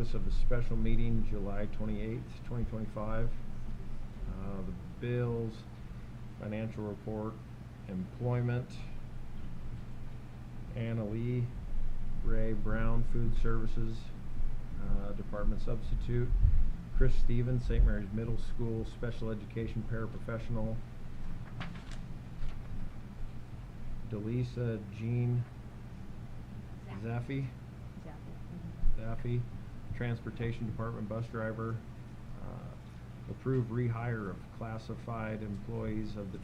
notice of a special meeting July 28th, 2025. The bills, financial report, employment, Anna Lee, Ray Brown, food services, department substitute, Chris Stevens, St. Mary's Middle School, special education paraprofessional, Delisa Jean Zaffe, transportation department bus driver, approve rehire of classified employees of the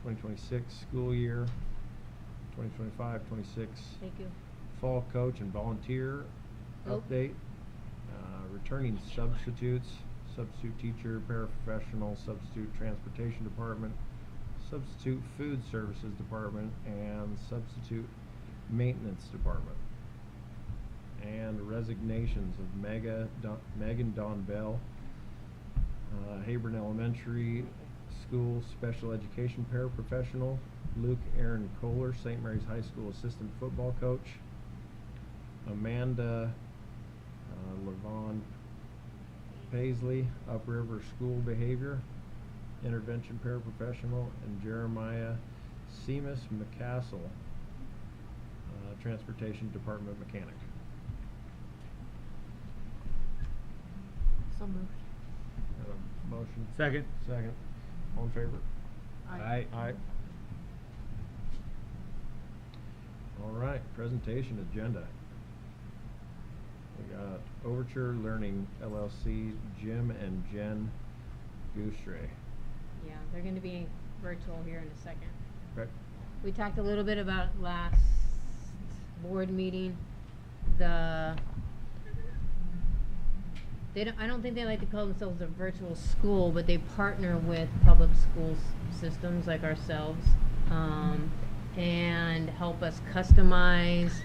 2025-2026 school year, 2025-26 Thank you. fall coach and volunteer update, returning substitutes, substitute teacher, paraprofessional, substitute transportation department, substitute food services department, and substitute maintenance department. And resignations of Megan Dawn Bell, Habron Elementary School special education paraprofessional, Luke Aaron Kohler, St. Mary's High School assistant football coach, Amanda Levon Paisley, Upriver School behavior intervention paraprofessional, and Jeremiah Seamus McCassell, transportation department mechanic. So moved. Got a motion? Second. Second. All in favor? Aye. Aye. All right, presentation agenda. We got Overture Learning LLC, Jim and Jen Goostray. Yeah, they're going to be virtual here in a second. Okay. We talked a little bit about last board meeting. I don't think they like to call themselves a virtual school, but they partner with public school systems like ourselves, and help us customize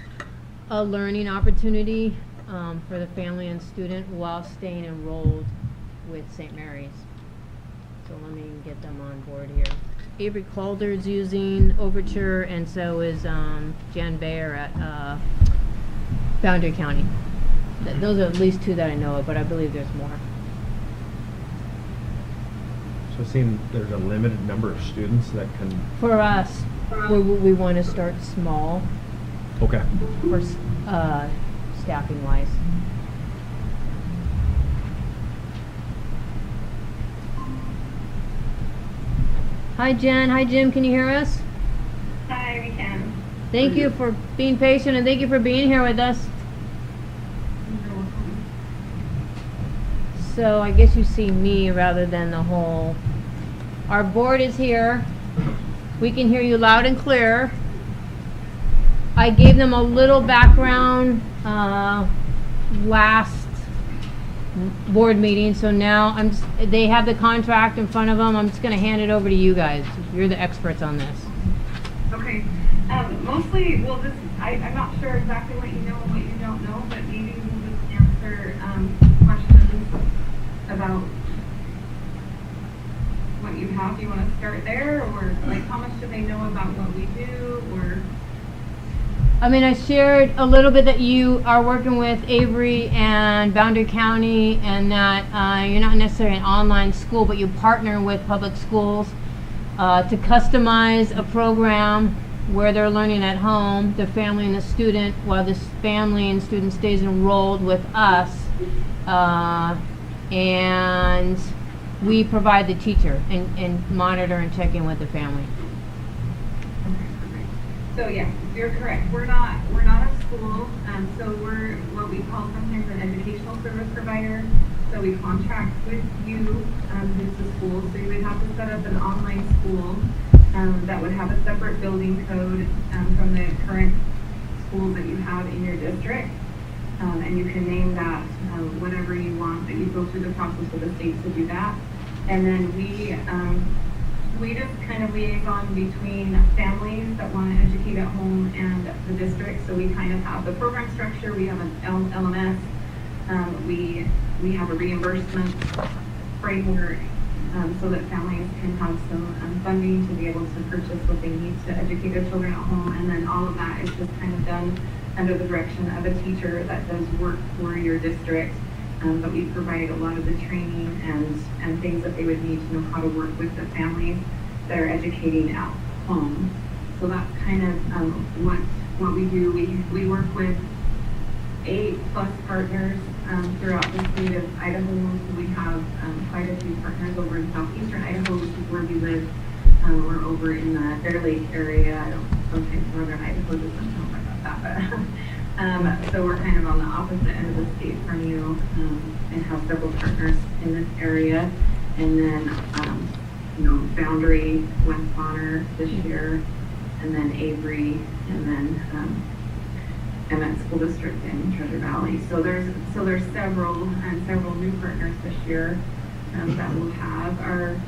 a learning opportunity for the family and student while staying enrolled with St. Mary's. So let me get them on board here. Avery Calder's using Overture, and so is Jan Bayer at Boundary County. Those are at least two that I know of, but I believe there's more. So it seems there's a limited number of students that can. For us, we want to start small Okay. for staffing wise. Hi Jen, hi Jim, can you hear us? Hi, we can. Thank you for being patient and thank you for being here with us. You're welcome. So I guess you see me rather than the whole. Our board is here. We can hear you loud and clear. I gave them a little background last board meeting, so now they have the contract in front of them. I'm just going to hand it over to you guys. You're the experts on this. Okay. Mostly, I'm not sure exactly what you know and what you don't know, but maybe we'll just answer questions about what you have. Do you want to start there, or like how much do they know about what we do, or? I mean, I shared a little bit that you are working with Avery and Boundary County, and that you're not necessarily an online school, but you partner with public schools to customize a program where they're learning at home, the family and the student, while this family and student stays enrolled with us, and we provide the teacher and monitor and check in with the family. So yes, you're correct. We're not a school. So we're what we call sometimes an educational service provider. So we contract with you, who's the school. So you would have to set up an online school that would have a separate building code from the current schools that you have in your district. And you can name that whatever you want, but you go through the process with the state to do that. And then we just kind of liaison between families that want to educate at home and the district. So we kind of have the program structure. We have an LMS. We have a reimbursement framework so that families can have some funding to be able to purchase what they need to educate their children at home. And then all of that is just kind of done under the direction of a teacher that does work for your district. But we provide a lot of the training and things that they would need to know how to work with the families that are educating at home. So that's kind of what we do. We work with 8+ partners throughout the state of Idaho. So we have quite a few partners over in southeastern Idaho, which is where we live. We're over in the Bear Lake area. I don't sometimes northern Idaho doesn't sound like that, but so we're kind of on the opposite end of the state from you, and have several partners in this area. And then Boundary, West Bonner this year, and then Avery, and then Emmett School District in Treasure Valley. So there's several new partners this year that will have our.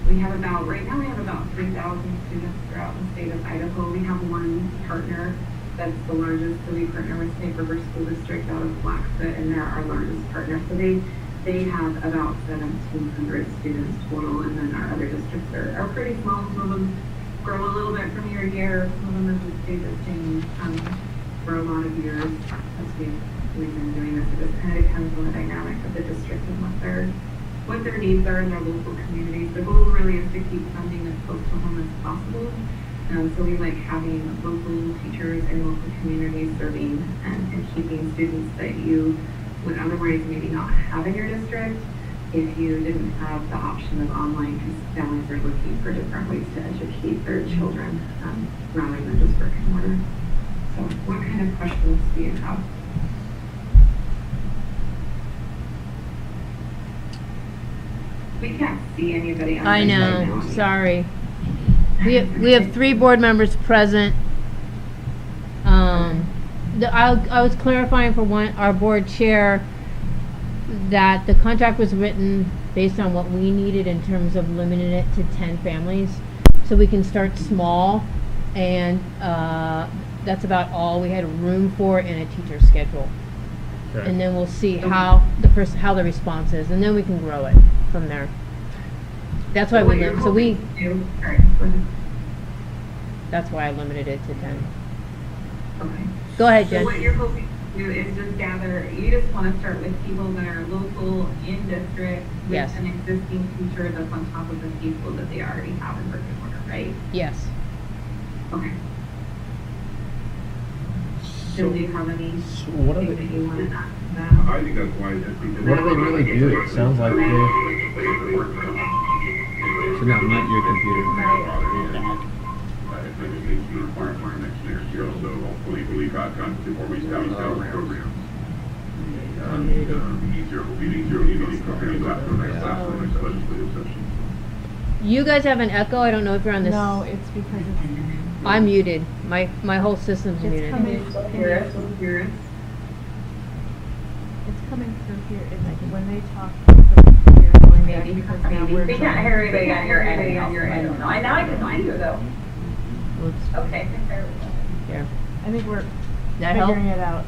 We have about, right now we have about 3,000 students throughout the state of Idaho. We have one partner that's the largest, so we partner with Snake River School District out of Blackfoot, and they're our largest partner. So they have about 1,700 students total, and then our other districts are pretty small. Some of them grow a little bit from year to year. Some of them have just stayed the same for a lot of years as we've been doing this. It just kind of depends on the dynamic of the district and what their needs are in their local communities. The goal really is to keep funding as close to home as possible. So we like having local teachers in local communities serving and keeping students that you would otherwise maybe not have in your district if you didn't have the option of online, because families are looking for different ways to educate their children rather than just brick and mortar. So what kind of questions do you have? We can't see anybody on I this know, right now. sorry. We have 3 board members present. I was clarifying for our board chair that the contract was written based on what we needed in terms of limiting it to 10 families. So we can start small, and that's about all we had room for in a teacher schedule. Okay. And then we'll see how the response is, and then we can grow it from there. That's why that's why I limited it to 10. Okay. Go ahead, So Jen. what you're hoping to do is just gather, you just want to start with people that are local in district with Yes. an existing teacher that's on top of the people that they already have in brick and mortar, right? Yes. Okay. So, Jill, do you have any so what are thing that they? you want to ask I think that's why it's because. What do they really do? It sounds like they. So now mute your computer. So hopefully we got done before we start the program. Easier companies after next legislative session. You guys have an echo. I don't know if you're on this. No, it's because it's I'm muted. My whole system's muted. coming. Hear us, we'll hear us. It's coming through here. It's like when they talk, it's going back Maybe, because now maybe. we're We can't hear anybody on your end. I don't know. Now I can find you though. Oops. Okay. There we go. Here. I think we're That help? figuring it out.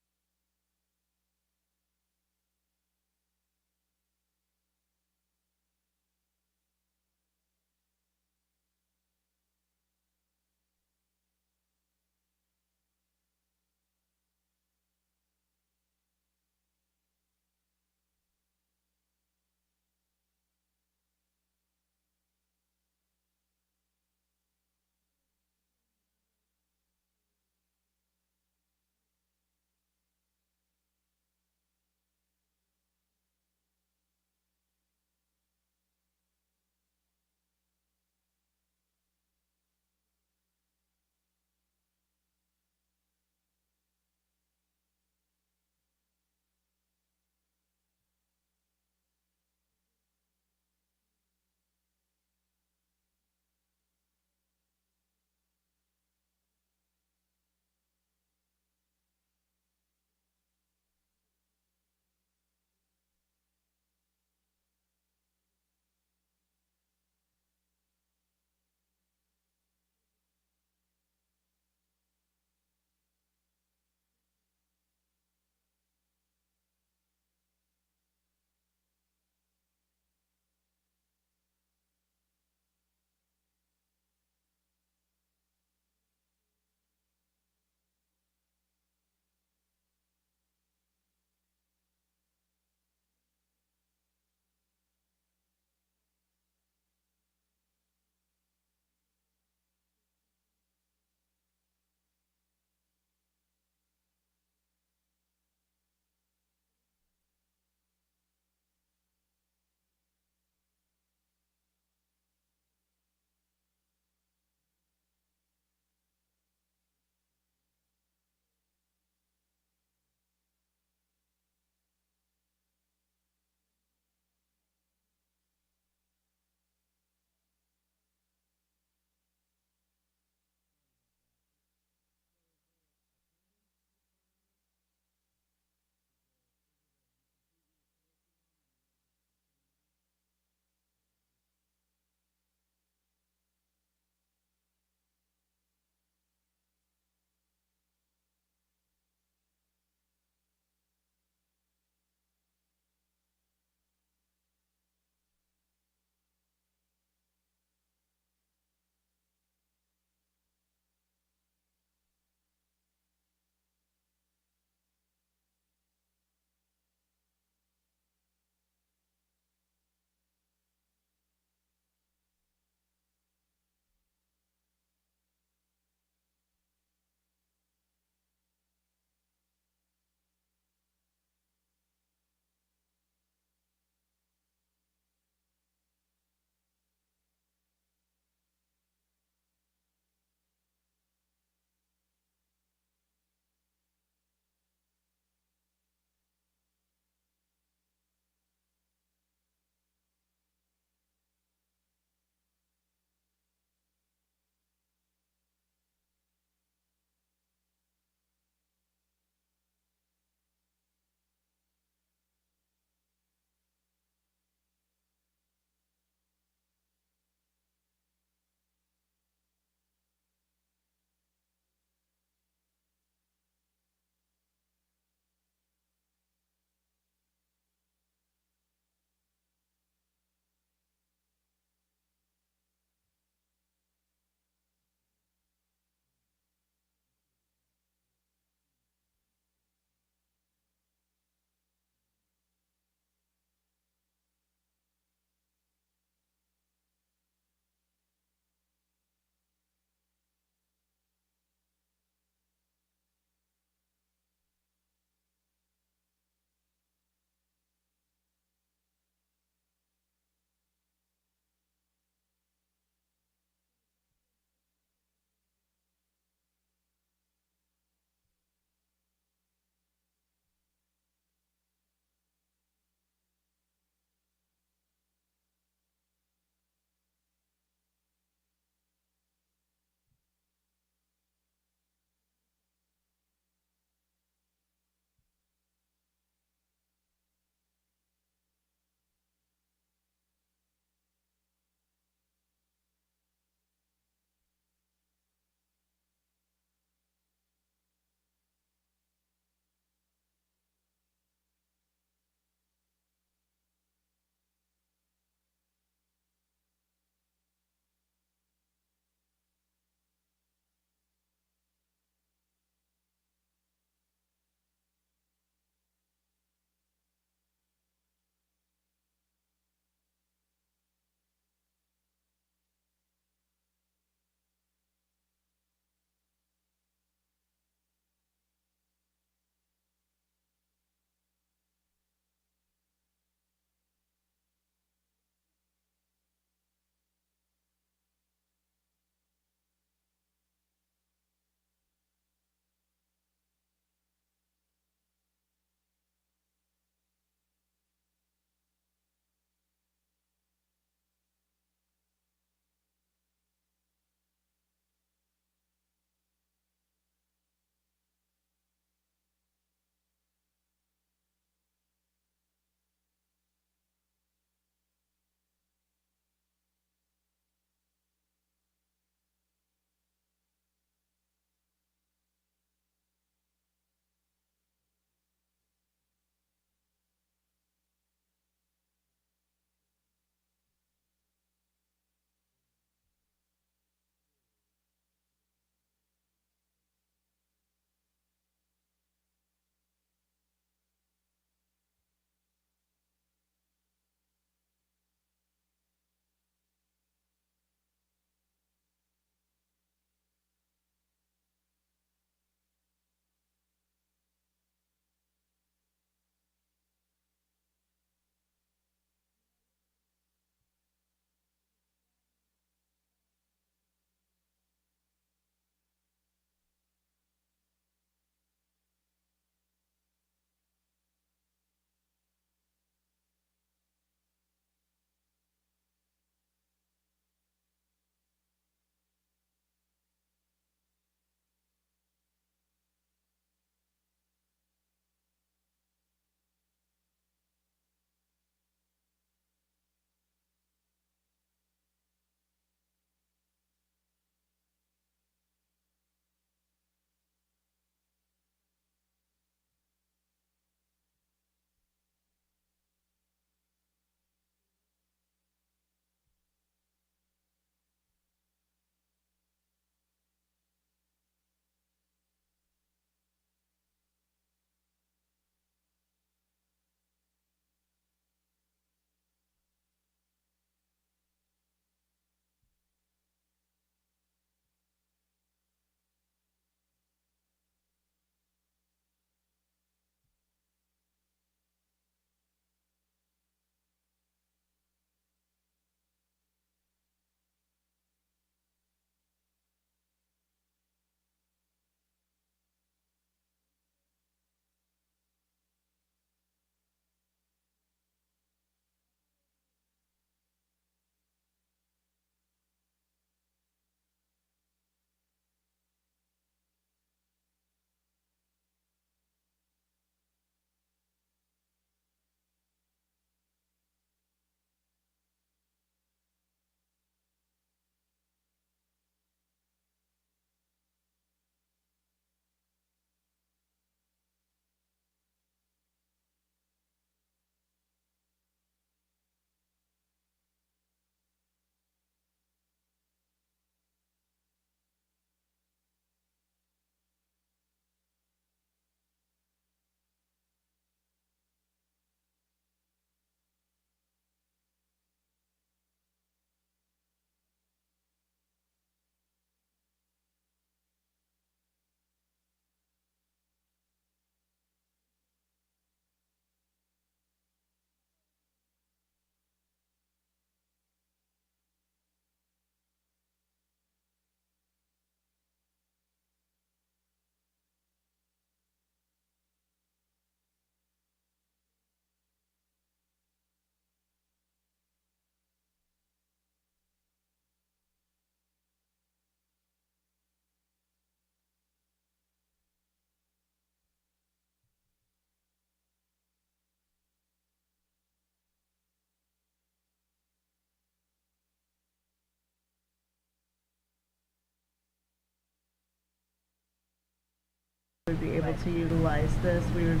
would be able to utilize this. We would,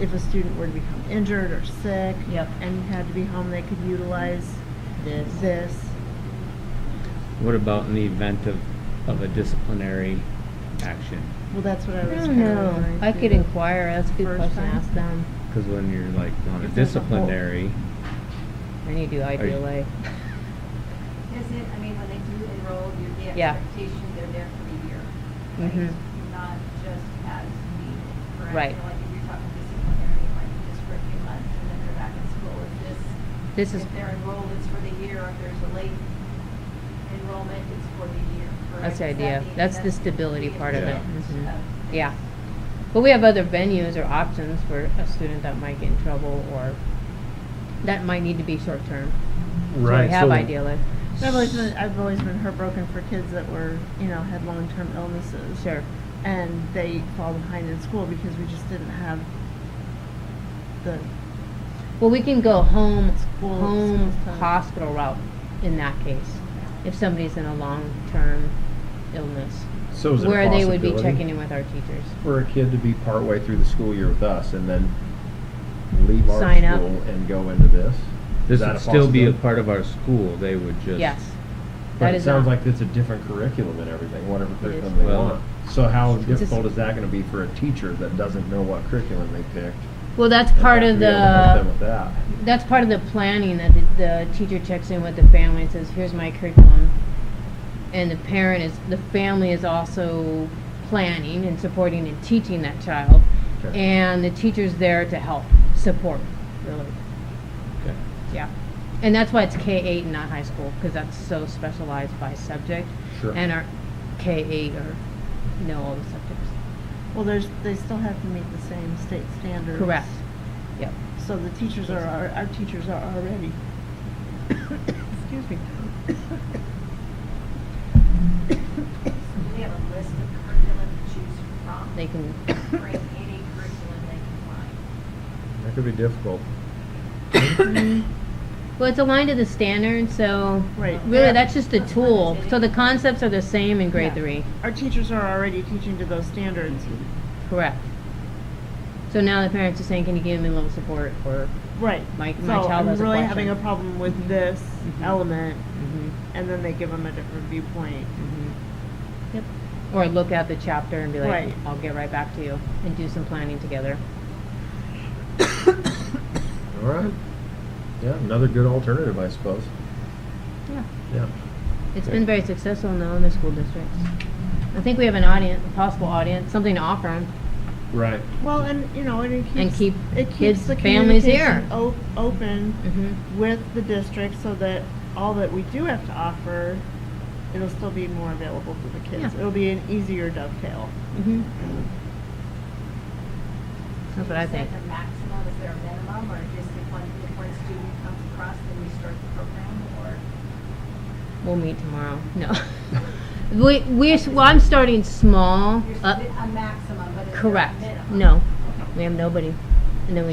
if a student were to become injured or sick. Yep. And had to be home, they could utilize this. What about in the event of a disciplinary action? Well, that's what I I was don't kind of know. wondering. I too. could inquire. That's a good First question to time? ask them. Because when you're like on a If there's a whole- disciplinary, Then you do IDLA. Is it, I mean, when they do enroll, the Yeah. expectation they're there for the year, right? Mhm. Not just as needed, correct? Right. You know, like if you're talking disciplinary, like just for a few months and then they're back in school, This is, if they're enrolled, it's for the year, or if there's a late enrollment, it's for the year, correct? that's the Is that idea. That's the that's stability part of it. advantage Mhm. of Yeah. this? But we have other venues or options for a student that might get in trouble or that might need to be short term. So Right, we have so- IDLA. I've always been heartbroken for kids that were, had long-term illnesses. Sure. And they fall behind in school because we just didn't have the, Well, we can go home School's time. hospital route in that case, if somebody's in a long-term illness. So is it a Where they would be possibility checking in with our teachers. for a kid to be partway through the school year with us and then leave our Sign up. school and go into this? this Is that would a still be a possibility? part of our school. They would just. Yes. But That it is sounds not- like it's a different curriculum and everything, whatever It curriculum is. they Well, want. So how It's just- difficult is that gonna be for a teacher that doesn't know what curriculum they picked? Well, that's and part have of to be able to help them with the, that? that's part of the planning that the teacher checks in with the family and says, here's my curriculum. And the family is also planning and supporting and teaching that child. Okay. And the teacher's there to help, support, really. Okay. Yeah. And that's why it's K-8 and not high school, because that's so specialized by subject. Sure. And our K-8 know all the subjects. well, they still have to meet the same state standards. Correct. Yep. So the teachers our teachers are already, excuse me. We have a list of curriculum to choose from. They can, Bring any curriculum they can find. That could be difficult. well, it's aligned to the standards, so Right. really Yeah. that's just a tool. So the concepts are the same in grade Yeah. 3. Our teachers are already teaching to those standards. Correct. So now the parents are saying, can you give me a little support or, Right. My So child I'm has a really question. having a problem with this Mhm. element, mhm, and then they give them a different viewpoint. mhm. Yep. Or look at the chapter and be like, Right. I'll get right back to you and do some planning together. All right. Yeah, another good alternative, I suppose. Yeah. Yeah. It's been very successful in the other school districts. I think we have an audience, a possible audience, something to offer them. Right. Well, and it keeps And keep it keeps kids' the families here. communication open Mm-hmm. with the district, so that all that we do have to offer, it'll still be more available to the kids. Yeah. It'll be an easier dovetail. Mm-hmm. That's what I Is that think. the maximum, is there a minimum, or just if one student comes across, then we start the program, or? We'll meet tomorrow. No. Well, I'm starting small. There's a maximum, but is there a Correct. minimum? No. Okay. We have nobody. And then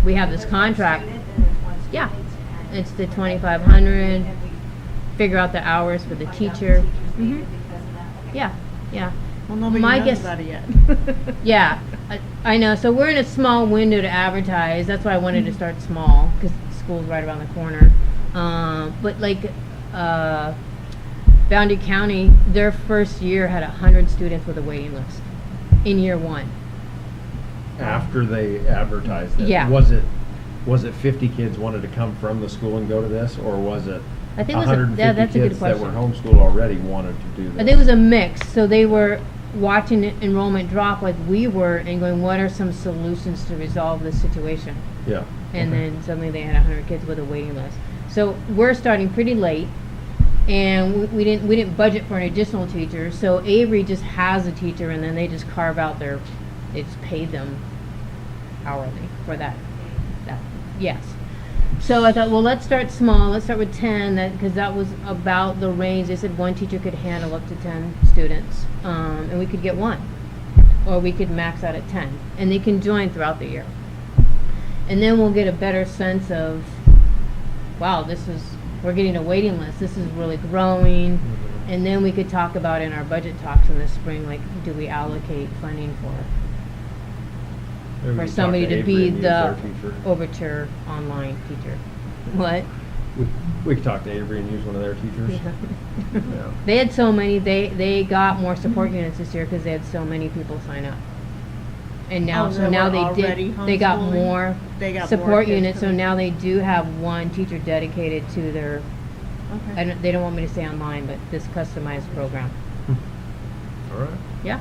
we have this There's one contract. student, then there's one Yeah. student, and- It's the 2,500. And we Figure out the hours for the find out teacher. teachers Mhm. needed because of that. Okay. Yeah, yeah. Well, nobody My knows guess- about it yet. Yeah, I know. So we're in a small window to advertise. That's why I wanted to start small, because school's right around the corner. But like, Boundary County, their first year had 100 students with a waiting list in year 1. After they advertised it. Yeah. Was it 50 kids wanted to come from the school and go to this, or was it I think it was 150 yeah, that's a good kids that were question. homeschooled already wanted to do this? I think it was a mix. So they were watching enrollment drop like we were and going, what are some solutions to resolve this situation? Yeah. And Okay. then suddenly they had 100 kids with a waiting list. So we're starting pretty late, and we didn't budget for an additional teacher. So Avery just has a teacher, and then they just carve out they just pay them hourly for that. Yes. So I thought, well, let's start small. Let's start with 10, because that was about the range. They said one teacher could handle up to 10 students, and we could get one, or we could max out at 10, and they can join throughout the year. And then we'll get a better sense of, wow, we're getting a waiting list. This is really growing. And then we could talk about in our budget talks in the spring, like, do we allocate funding Maybe for we talk somebody to Avery be and use the their teacher. Overture online teacher? What? We could talk to Avery and use one of their teachers. Yeah. They had so many, they got more support units this year because they had so many people sign up. And now, Oh, so that now were they already they got homeschooling? more They got more support kids units, so coming. now they do have one teacher dedicated to their, Okay. they don't want me to say online, but this customized program. All right. Yeah?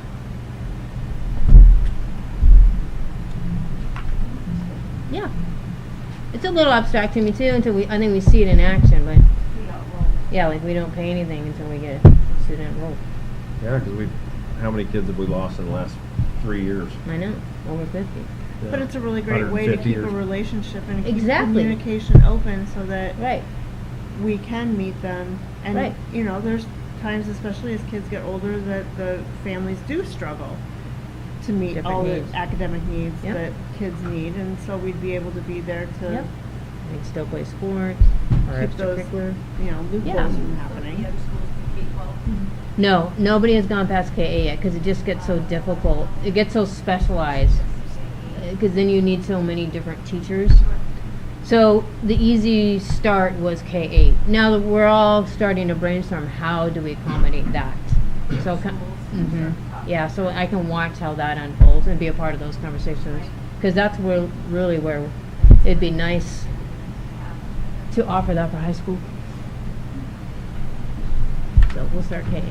Yeah. It's a little abstract to me too until I think we see it in action, but We got rolled. yeah, like we don't pay anything until we get a student enrolled. Yeah, because how many kids have we lost in the last 3 years? I know, over 50. But Yeah. it's a really great way to 150 keep a years. relationship and keep Exactly. communication open so that Right. we can meet them. And, Right. you know, there's times, especially as kids get older, that the families do struggle to meet Different all needs. the academic needs Yep. that kids need. And so we'd be able to be there to Yep. We can still play sports or keep those, extracurricular. you know, loopholes Yeah. from Some of the happening. other schools do K-12. No, nobody has gone past KA yet because it just gets so difficult. It gets so specialized because then you need so many different teachers. So the easy start was K8. Now that we're all starting to brainstorm, how do we accommodate that? So, yeah, so I can watch how that unfolds and be a part of those conversations because that's really where it'd be nice to offer that for high school. So we'll start K8.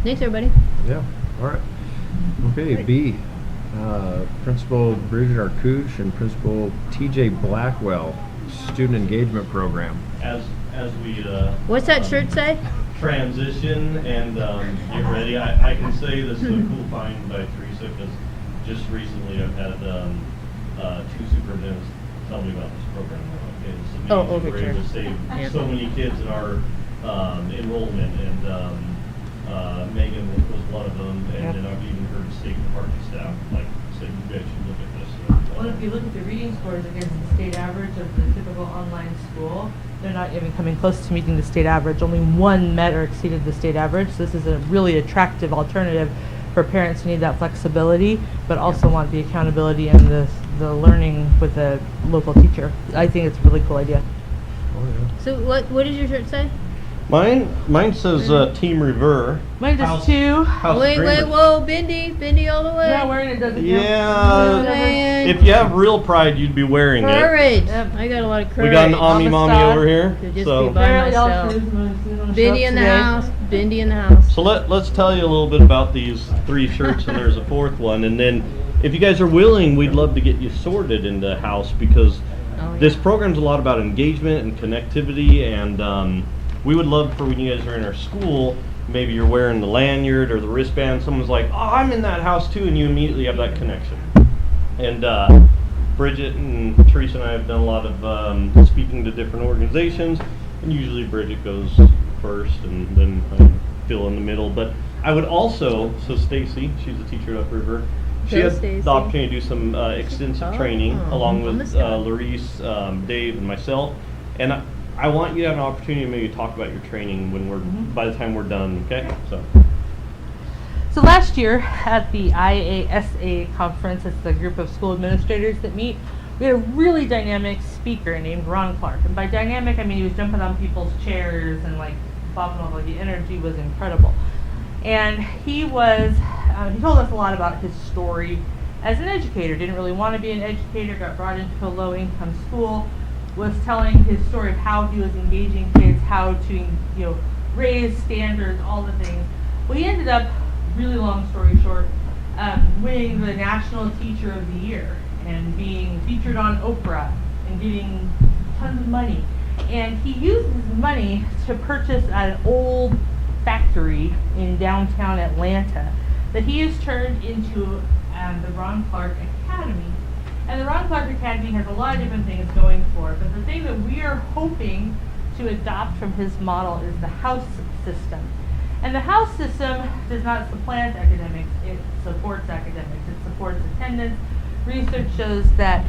Thanks, everybody. Yeah, all right. Okay, B, Principal Bridget Arcouche and Principal TJ Blackwell, Student Engagement Program. As we What's that shirt say? transition and get ready, I can say this is a cool find by Teresa because just recently I've had 2 superintendents tell me about this program. It's Oh, amazing. We're Overture. able to save Yeah. so many kids in our enrollment, and Megan was one of them, and Yep. then I've even heard state department staff say, you guys should look at this. So, Well, if you look at the reading scores against the state average of the typical online school, they're not even coming close to meeting the state average. Only one met or exceeded the state average. So this is a really attractive alternative for parents who need that flexibility, but also want the accountability and the learning with a local teacher. I think it's a really cool idea. Oh, yeah. So what does your shirt say? Mine says Team Rever. Mine does too. Wait, whoa, Bindi all the way. Yeah, wearing it doesn't count. Yeah. Man. If you have real pride, you'd be wearing it. Courage. Yep. I got a lot of courage. We got an Omni Mommy Amistad. over here. To just So, be by Apparently all myself. kids want to show up Bindi in the today. house. Bindi in the house. so let's tell you a little bit about these 3 shirts, and there's a 4th one. And then, if you guys are willing, we'd love to get you sorted into house because Oh, this yeah. program's a lot about engagement and connectivity. And we would love for when you guys are in our school, maybe you're wearing the lanyard or the wristband. Someone's like, "Oh, I'm in that house too," and you immediately have that connection. And Bridget and Teresa and I have done a lot of speaking to different organizations, and usually Bridget goes first, and then I fill in the middle. But I would also, so Stacy, she's a teacher at Upriver, she Go, had Stacy. the opportunity to do some extensive training Oh, along on with the side. Larice, Dave, and myself. And I want you to have an opportunity to maybe talk about your training when we're by the time we're done. Okay, so. So last year at the IASA conference, it's the group of school administrators that meet, we had a really dynamic speaker named Ron Clark. And by dynamic, I mean he was jumping on people's chairs and like bopping off, like the energy was incredible. And he told us a lot about his story as an educator. Didn't really want to be an educator, got brought into a low income school, was telling his story of how he was engaging kids, how to, raise standards, all the things. Well, he ended up, really long story short, winning the National Teacher of the Year and being featured on Oprah and getting tons of money. And he used his money to purchase an old factory in downtown Atlanta that he has turned into the Ron Clark Academy. And the Ron Clark Academy has a lot of different things going for it, but the thing that we are hoping to adopt from his model is the house system. And the house system does not supplant academics, it supports academics, it supports attendance. Research shows that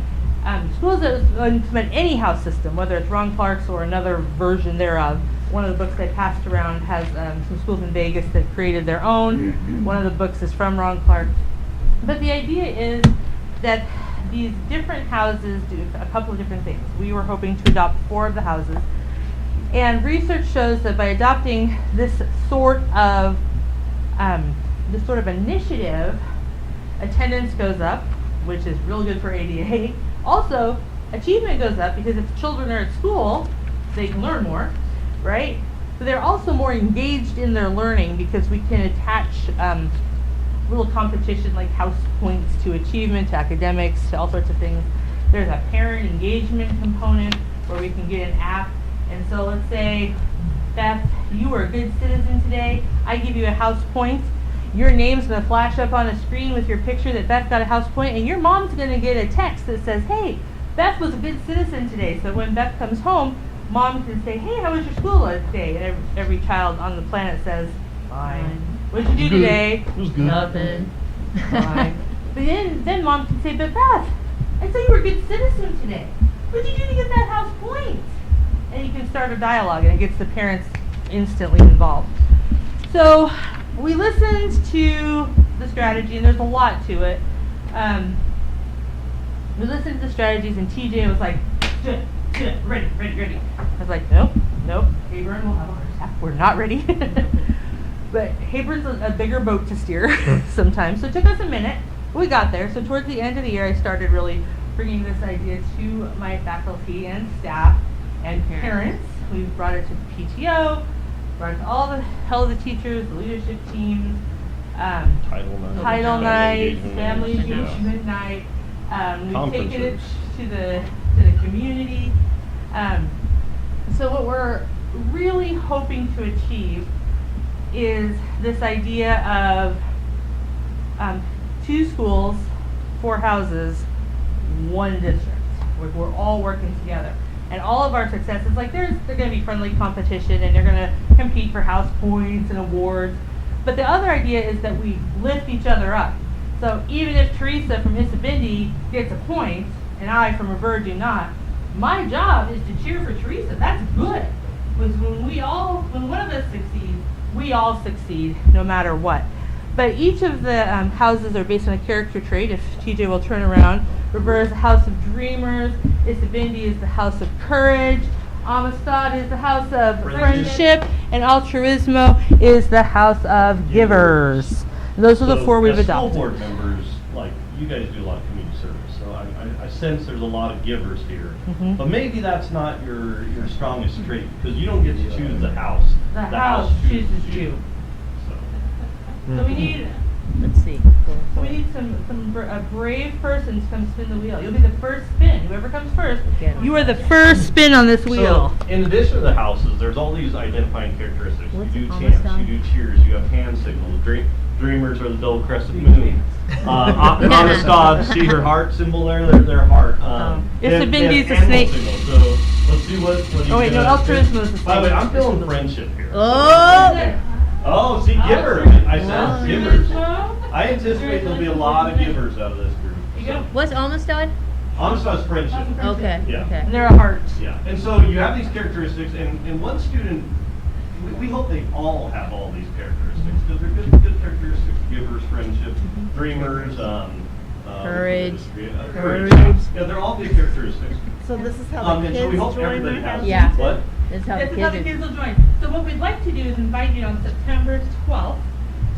schools that implement any house system, whether it's Ron Clark's or another version thereof, one of the books I passed around has some schools in Vegas that created their own. One of the books is from Ron Clark. But the idea is that these different houses do a couple of different things. We were hoping to adopt 4 of the houses. And research shows that by adopting this sort of initiative, attendance goes up, which is real good for ADA. Also, achievement goes up because if children are at school, they can learn more, right? But they're also more engaged in their learning because we can attach little competition like house points to achievement, to academics, to all sorts of things. There's a parent engagement component where we can get an app. And so let's say, Beth, you were a good citizen today. I give you a house point. Your name's going to flash up on a screen with your picture that Beth got a house point, and your mom's going to get a text that says, hey, Beth was a good citizen today. So when Beth comes home, mom can say, hey, how was your school today? And every child on the planet says, fine. What'd you do today? It was good. Nothing. Fine. But then mom can say, but Beth, I saw you were a good citizen today. What'd you do to get that house point? And you can start a dialogue, and it gets the parents instantly involved. So we listened to the strategy, and there's a lot to it. We listened to the strategies, and TJ was like, ready. I was like, nope, Hayburn will have a heart attack. We're not ready. But Hayburn's a bigger boat to steer sometimes, so it took us a minute. We got there. So towards the end of the year, I started really bringing this idea to my faculty and staff and parents. We brought it to the PTO, brought it to all of the teachers, the leadership teams, title nights, family engagement night. We've taken it to the community. So what we're really hoping to achieve is this idea of 2 schools, 4 houses, 1 district. We're all working together. And all of our successes, like they're going to be friendly competition and they're going to compete for house points and awards. But the other idea is that we lift each other up. So even if Teresa from Isabindi gets a point and I from Revere do not, my job is to cheer for Teresa. That's good. Because when one of us succeeds, we all succeed no matter what. But each of the houses are based on a character trait. If TJ will turn around, Revere is the house of dreamers, Isabindi is the house of courage, Amistad is the house of friendship, and Altruismo is the house of givers. And those are the 4 we've adopted. School board members, like you guys do a lot of community service, so I sense there's a lot of givers here. Mhm. But maybe that's not your strongest trait because you don't get to choose the house. The house chooses you. So we need Let's see. a brave person to come spin the wheel. You'll be the first spin. Whoever comes first, you are the first spin on this wheel. So, in addition to the houses, there's all these identifying characteristics. What's you do Amistad? chants, you do cheers, you have hand signals. Dreamers are the double-crested moon. Amistad, see her heart symbol there? Their heart. Isabindi's they a have snake. animal signals. So let's see what he's Oh wait, no, gonna Altruismo is the By the way, snake. I'm feeling friendship here. Oh! Oh, see, giver. I said Wow. givers. I anticipate there'll be a lot of givers out of this group. You go. What's Amistad? Amistad's friendship. Okay, Yeah. okay. And they're a heart. Yeah, and so you have these characteristics, and one student, we hope they all have all these characteristics, because they're good characteristics, givers, friendship, dreamers, Courage. courage. Courage. Yeah, they're all good characteristics. So this is how the And so we kids hope join everybody their has houses? Yeah. What? That's how This is how the the kids kids will join. So what we'd like to do is invite you on September 12th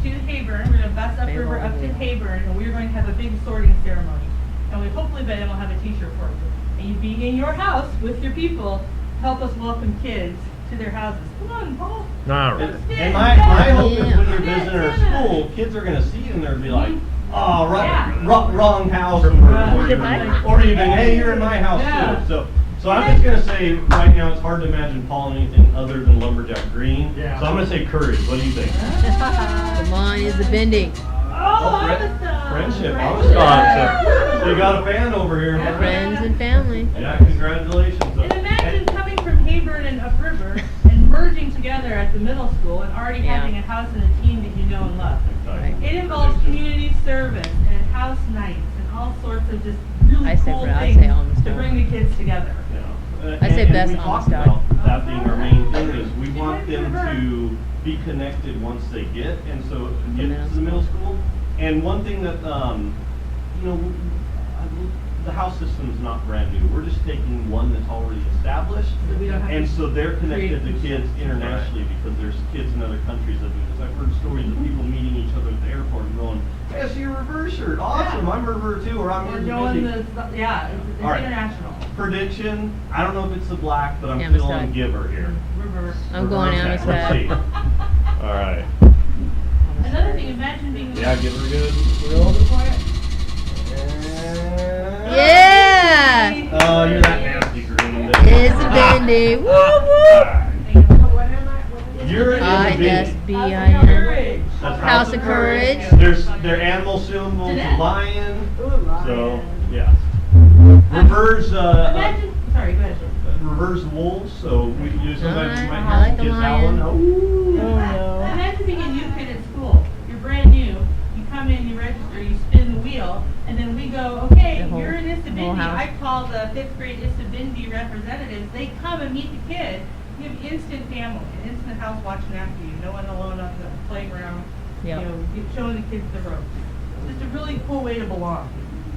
to Hayburn. We're going to bus upriver up to Hayburn, and we're going to have a big sorting ceremony. And we hopefully by then we'll have a t-shirt for you. And you be in your house with your people, help us welcome kids to their houses. Come on, Paul. All right. And my hope is when you're Yeah. visiting our school, kids are gonna see it and they're gonna be like, oh, Yeah. wrong house, Yeah. or even, hey, you're in my house Yeah. too. So I'm just gonna say, right now, it's hard to imagine Paul in anything other than lumberjack green. Yeah. So I'm gonna say courage. What do you think? Come on, Isabindi. Oh, Friendship. Amistad. So you got a fan over here. Friends and family. Yeah, congratulations. And imagine coming from Hayburn and upriver and merging together at the middle school and already Yeah. having a house and a team that you know and love. Right. It involves community service and house nights and all sorts of just really I say cool Brad, I things say Amistad. to bring the kids together. Yeah. I say And best we talked Amistad. about that being our main thing is we want them to be connected once they get to the middle school. And one thing that, the house system's not brand new. We're just taking one that's already established. So we don't have And to so they're connected to create- kids internationally because there's kids in other countries that do this. I've heard stories of people meeting each other at the airport and going, hey, I see your reverse shirt. Awesome, Yeah. I'm a reverse too, or I'm We're in doing Disney." it's All right. international. Prediction, I don't know if it's the black, but I'm Amistad. feeling Giver here. Reverse. I'm going Reverse. Okay, let's see. Amistad. All right. Another thing, imagine being. Yeah, Giver good. Yeah! Oh, you're that nasty green. It's a bendy. Woo woo! What am I, what is it? You're in the ISBIN. big. That's House of Courage. There's their animal symbols, Jeanette. lion. Ooh, lion. So, yeah. Reverse, Imagine, sorry, go ahead. reverse wolves. So we do sometimes Alright, might I have like some the kids that lion. one. Ooh. Oh, no. Imagine being a new kid at school. You're brand new. You come in, you register, you spin the wheel, and then we go, okay, The whole- you're an whole Istabindi. house. I call the 5th grade Istabindi representatives. They come and meet the kid. You have instant family, an instant house watching after you. No one alone on the playground. Yep. You know, showing the kids the ropes. Just a really cool way to belong.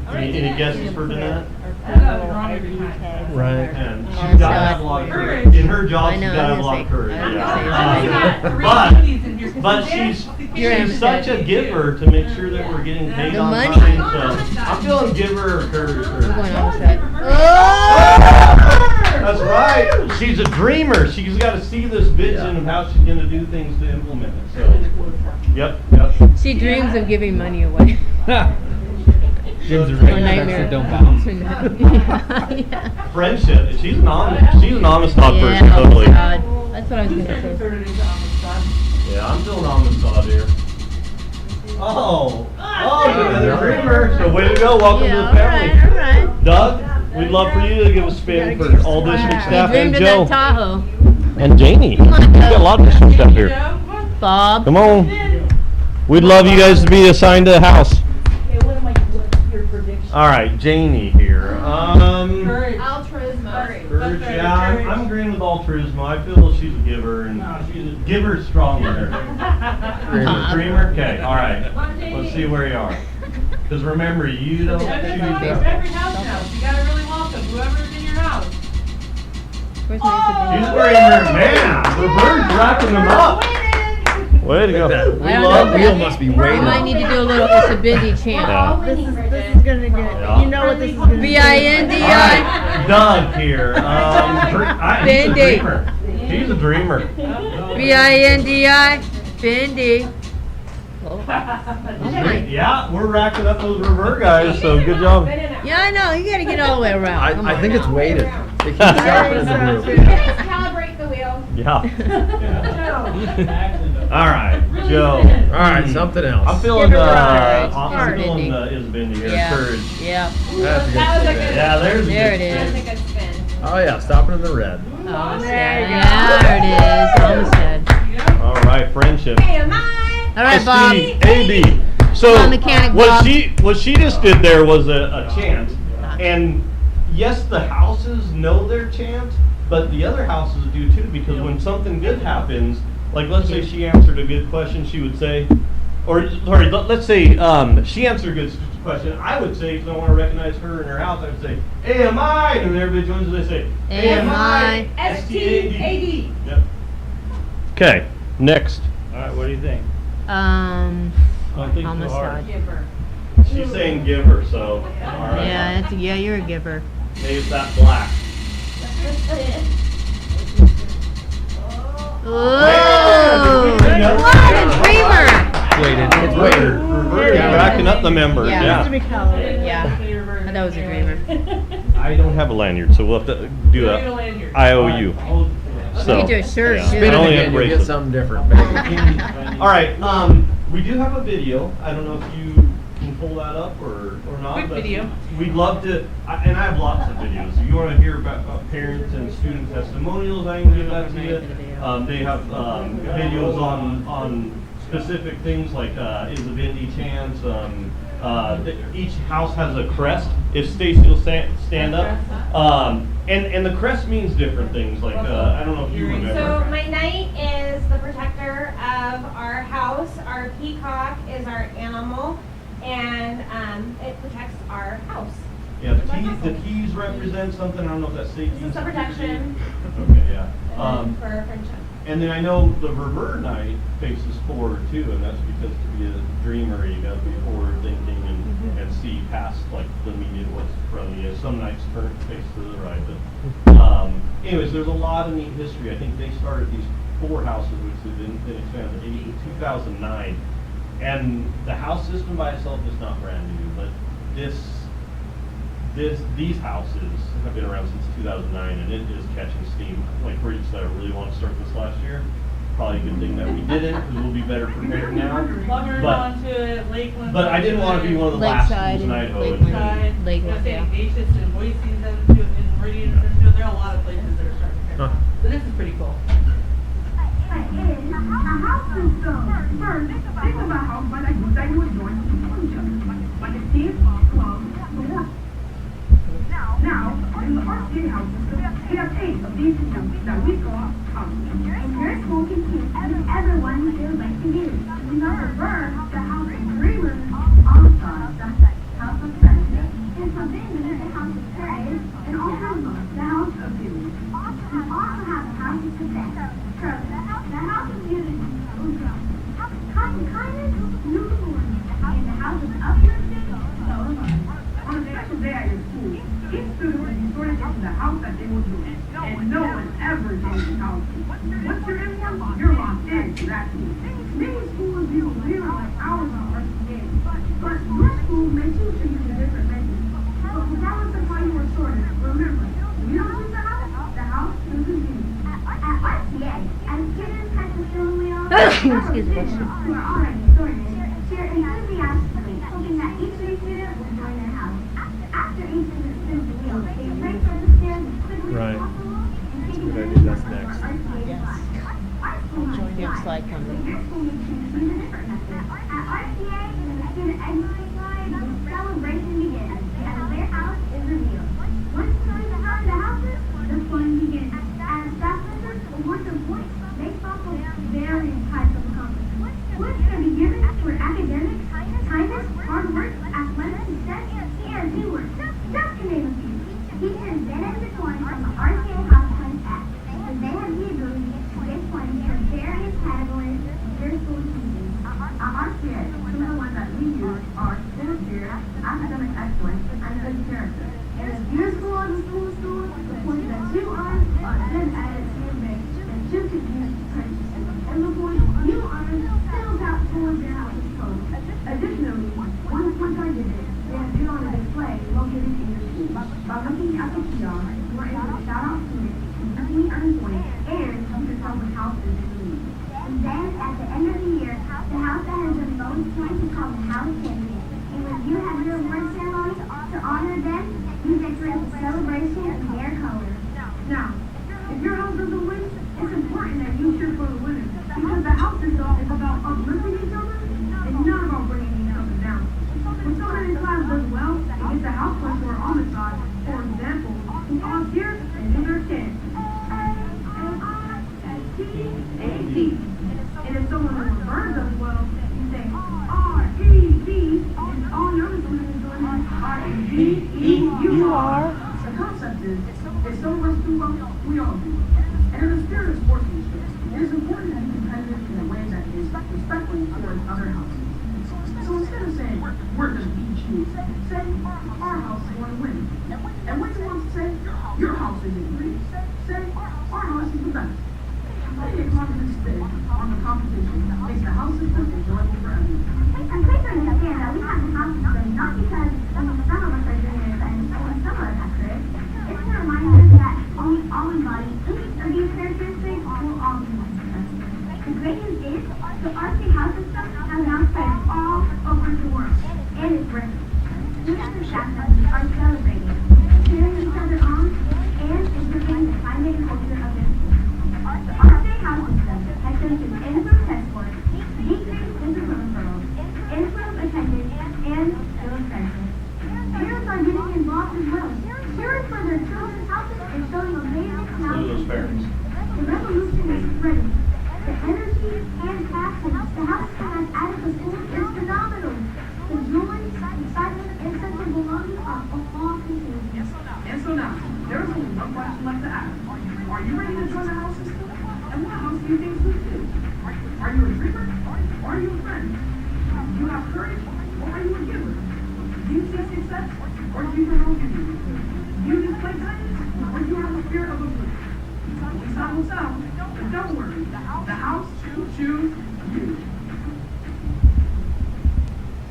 All right, Any Jeanette. guesses for Jeanette? I know, wrong every time. Right. And she's Oh, got to have a so- lot of courage. Courage. In her job, I she's know, got to I have a was lot gonna of say- courage. I was Yeah. gonna say, Oh, yeah. God, the But- realities in here, 'cause But the dance- she's You're such a Amistad. giver to make sure that we're getting paid The on money. time. So I'm feeling giver or courage. I'm going first. Amistad. Oh! That's right. She's a dreamer. She's got to see this vision of how she's going to do things to implement it. So, yep. She dreams of giving money away. Jim's a Or ring nightmare. that don't bounce. Yeah. Friendship. She's an Amistad Yeah, person, totally. Amistad. That's what I was Who's gonna say. considered into Amistad? Yeah, I'm feeling Amistad here. Oh, you're another dreamer. So way to go. Welcome Yeah, to the alright, family. alright. Doug, we'd love for you to give a spin for all district You staff and dreamed of Joe. that Tahoe. And Janie. Come on, We got a Doug. lot of district staff here. Bob. Come on. We'd love you guys to be assigned to the house. Okay, what's your prediction? All right, Janie here. Courage. Altruism. Courage, yeah, I'm agreeing with altruism. I feel she's a giver, and she's a giver's stronger. Dreamer? Okay, all right. Let's see where you are. Because remember, you don't Every choose. every house now, you gotta really welcome whoever's in your house. Where's my She's a Isabella? dreamer, man. The bird's racking them up. Way to go. We I don't love know. you. wheel must be We waiting. might need to do a little Isabindi chant. Yeah. This is gonna get, you know what this is gonna be. B-I-N-D-I. All right, Doug here. He's a Bindi. dreamer. He's a dreamer. B-I-N-D-I. Bindi. Oh my. Yeah, we're racking up those revert guys, so good job. Yeah, I know. You gotta get all the way around. Come I on think it's now. weighted. It keeps up in the group. Calibrate the wheel. Yeah. All right, Joe. All right, something else. I'm feeling Give it a ride. I'm Hard feeling ending. Isbindi here. Yeah. Courage. Yeah. That's a good That was a spin. good- Yeah, there's a There good it spin. is. That's a good spin. Oh yeah, stopping in the red. Almost There you dead. go. Yeah, there it is. Almost dead. All right, friendship. Hey, am I? All right, Bob. ST, So Come on, mechanic what Bob. she just did there was a chant, and yes, the houses know their chant, but the other houses do too, because when something good happens, like let's say she answered a good question, she would say, or sorry, let's say she answered a good question, I would say, because I want to recognize her in her house, I would say, AMI, and then everybody joins and they say, AMI. S-T-A-D. Yep. Okay, next. All right, what do you think? Homicide. Giver. She's saying give her, so. All right. Yeah, you're a giver. Maybe it's that black. Oh, Yeah. what a dreamer! Weighted. It's weighted. We're racking up the members, Yeah. It has to yeah. be colored. Yeah, I thought it was a dreamer. I don't have a lanyard, so we'll have to do Get a that. lanyard. IOU. So. You do a shirt, yeah. too. I Spin it only again, have you get bracelets. something different, baby. All right, we do have a video. I don't know if you can pull that up or not. Quick but video. We'd love to, and I have lots of videos. If you want to hear about parents and student testimonials, I can give that to you. They have videos on specific things like is a Bindi chant, Each house has a crest. If Stacy will stand up. And the crest means different things. Like I don't know if you remember. So my knight is the protector of our house. Our peacock is our animal, and it protects our house. Yeah, the keys represent something. I don't know if that's safety. This is the protection. Okay, yeah. For friendship. And then I know the reverse knight faces forward too, and that's because to be a dreamer, you got to be forward thinking and see past like the immediate what's in front of you. Some knights turn face to the right, but anyways, there's a lot of neat history. I think they started these 4 houses, which they didn't expand in 2009, and the house system by itself is not brand new, but these houses have been around since 2009, and it is catching steam. Like Bridget said, I really want to start this last year. Probably a good thing that we didn't, because we'll be better prepared now. Lover's onto it, Lakeland. But I didn't want to be one of the last Lakeside schools in and Idaho. Lakeland. Lakeland, I yeah. think Acacius and Boise's them too, and Meridian and too. There are a lot of places that are starting to Huh. catch on. So this is pretty cool. A house system. First, think of a house like a group that you would join to each other. Like a team, club, or now, in the RCA house system, we have 8 of these systems that we call houses. And your school can keep everyone feels like to do. We now prefer the house of dreamers on the house of friendship. And for business, the house of courage. And also the house of beauty. We also have the house of success. The house of unity. House of kindness, unicorn. And the house of uplifting, so On a special day at your school, each student will be sorted into the house that they will join. And no one ever changes houses. Once you're in one, you're locked in to that school. Many schools use real like ours on RCA. But your school may choose to use a different method. But regardless of how you were sorted, remember, if you don't choose the house chooses you. at RCA, as students have to fill the wheel, Excuse me. who are already sorted, cheer enthusiastically, hoping that each new student will join their house. After each student spins the wheel, they break from the stairs as quickly Right. as possible and take Good advantage idea, of that's next. RCA's flag. Our school has Join your flags, slide but coming. your school may choose to use a different method. At RCA, when the student exits the slide, the celebration begins, and their house is revealed. Once students are out of the houses, the fun begins. As staff members, award them points based off of various types of accomplishments. Points can be given for academics, kindness, hard work, athletic success, and teamwork. Just to name a few. Teachers then intertwine from the RCA House Points app, and they have the ability to get points for various categories their school chooses. At RCA, some of the ones that we use are student spirit, academic excellence, and good character. And if your school is a school, the points that you earn are then added to your bank that you can use to purchase. And the points you earn still count towards your house's total. Additionally, one point I did it, they have been on a display located in your school. By looking at the kiosk, you are able to shout out students, easily earn points, and you can tell which house is in the lead. And then at the end of the year, the house that has the most points is called the house champion. And when you have your award ceremony to honor them, you decorate the celebration in their colors. Now, if your house doesn't win, it's important that you cheer for the winner, because the house itself is about uplifting each other and not about bringing each other down. When someone in class does well, they get the house points who are on the side. For example, who all cheer and do their chant. R-S-T-A-D. And if someone in reverse does well, you say R-E-D, and all the other students doing R-E-D-E-U-R. The concept is, if someone else do well, we all do. And in the spirit of sportsmanship, it is important to be competitive in a way that is respectful towards other houses. So instead of saying, we're going to beat you, say, our house is going to win. And when you want to say, your house isn't great, say, our house is the best. Putting a confidence spin on the competition makes the house system enjoyable for everyone. And please understand that we have the house system not because some of us are dreamers and some of us are critics. It's to remind us that we all embody each of these characteristics will all be successful. The great news is, the RC house system has now spread all over the world, and it's working. Students and staff members are celebrating, cheering each other on, and improving the climate and culture of their school. The RC house system has shown to improve test scores, decrease interval referrals, improve attendance, and those parents. The revolution is spreading. The energy and passion the house has added to school is phenomenal. The joy, excitement, and sense of belonging are all contagious. And so now, there's only one question left to ask. Are you ready to join the house system? And what house do you think suits you? Are you a dreamer? Or are you a friend? Do you have courage? Or are you a giver? Do you see success? Or do you promote you? Do you display kindness? Or do you have the spirit of a brute? We sound will sound, but don't worry. The house will choose you.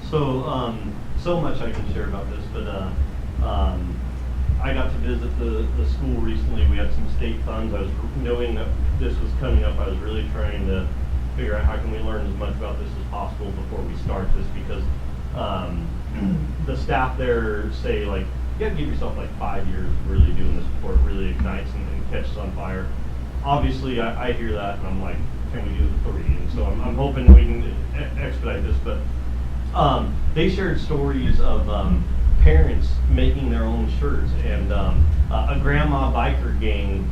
So, so much I can share about this, but I got to visit the school recently. We had some state funds. I was knowing that this was coming up. I was really trying to figure out how can we learn as much about this as possible before we start this, because the staff there say, like, you gotta give yourself like 5 years of really doing this before it really ignites and catches on fire. Obviously, I hear that and I'm like, can we do the 3? And so I'm hoping we can expedite this, but they shared stories of parents making their own shirts, and a grandma biker gang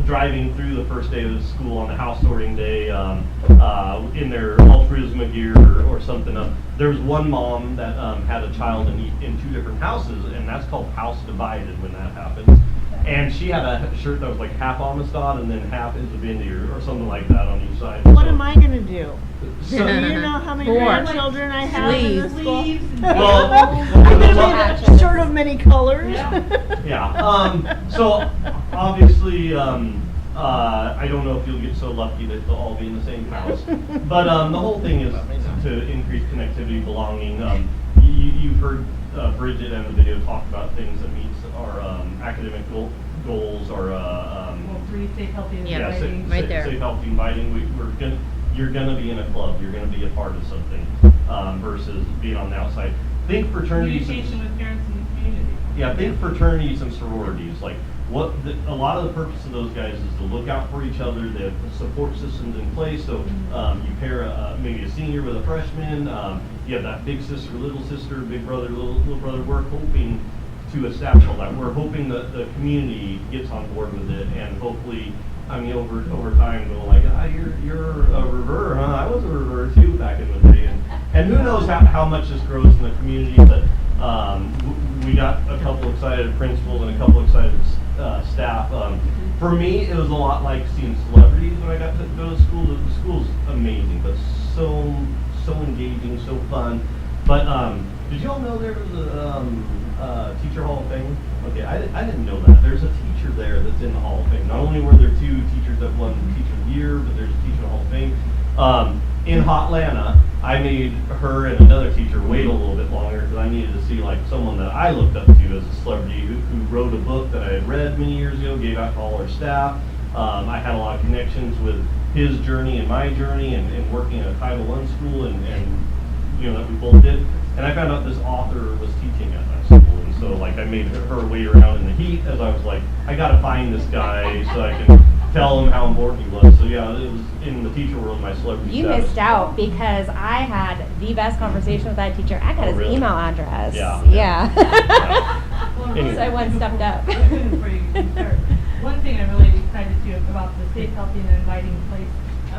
driving through the first day of school on the house sorting day in their Altruism gear or something. There was one mom that had a child in 2 different houses, and that's called house divided when that happens. And she had a shirt that was like half Amistad and then half Isabindi or something like that on each side. What am I gonna do? So, Do you know how many 4. grandchildren I have in this school? well, I'm gonna make a shirt of many colors. yeah. So obviously, I don't know if you'll get so lucky that they'll all be in the same house. But the whole thing is to increase connectivity, belonging. You've heard Bridget and the video talk about things that meets our academic goals, our Well, 3, safe, healthy, and Yeah, inviting. right there. Safe, healthy, inviting. You're gonna be in a club. You're gonna be a part of something versus being on the outside. Think fraternities. Communication with parents and the community. Yeah, think fraternities and sororities. Like a lot of the purpose of those guys is to look out for each other. They have support systems in place. So you pair maybe a senior with a freshman. You have that big sister, little sister, big brother, little brother. We're hoping to establish all that. We're hoping that the community gets on board with it, and hopefully, I mean, over time, go like, you're a rever, huh? I was a rever too back in the day, and who knows how much this grows in the community. But we got a couple excited principals and a couple excited staff. For me, it was a lot like seeing celebrities when I got to go to school. The school's amazing, but so engaging, so fun. But did you all know there was a Teacher Hall of Fame? Okay, I didn't know that. There's a teacher there that's in the Hall of Fame. Not only were there 2 teachers that won Teacher of the Year, but there's a Teacher Hall of Fame. In Hotlanta, I made her and another teacher wait a little bit longer because I needed to see like someone that I looked up to as a celebrity who wrote a book that I had read many years ago, gave out to all our staff. I had a lot of connections with his journey and my journey, and working at a Title I school, and you know that we both did. And I found out this author was teaching at that school, and so like I made her wait around in the heat as I was like, I gotta find this guy so I can tell him how important he was. So yeah, it was in the teacher world, my celebrity You status. missed out because I had the best conversation with that teacher. I got his really? email address. Yeah. Well, Anyway. So I went stepped up. Before you can start. One thing I'm really excited to about the safe, healthy, and inviting place.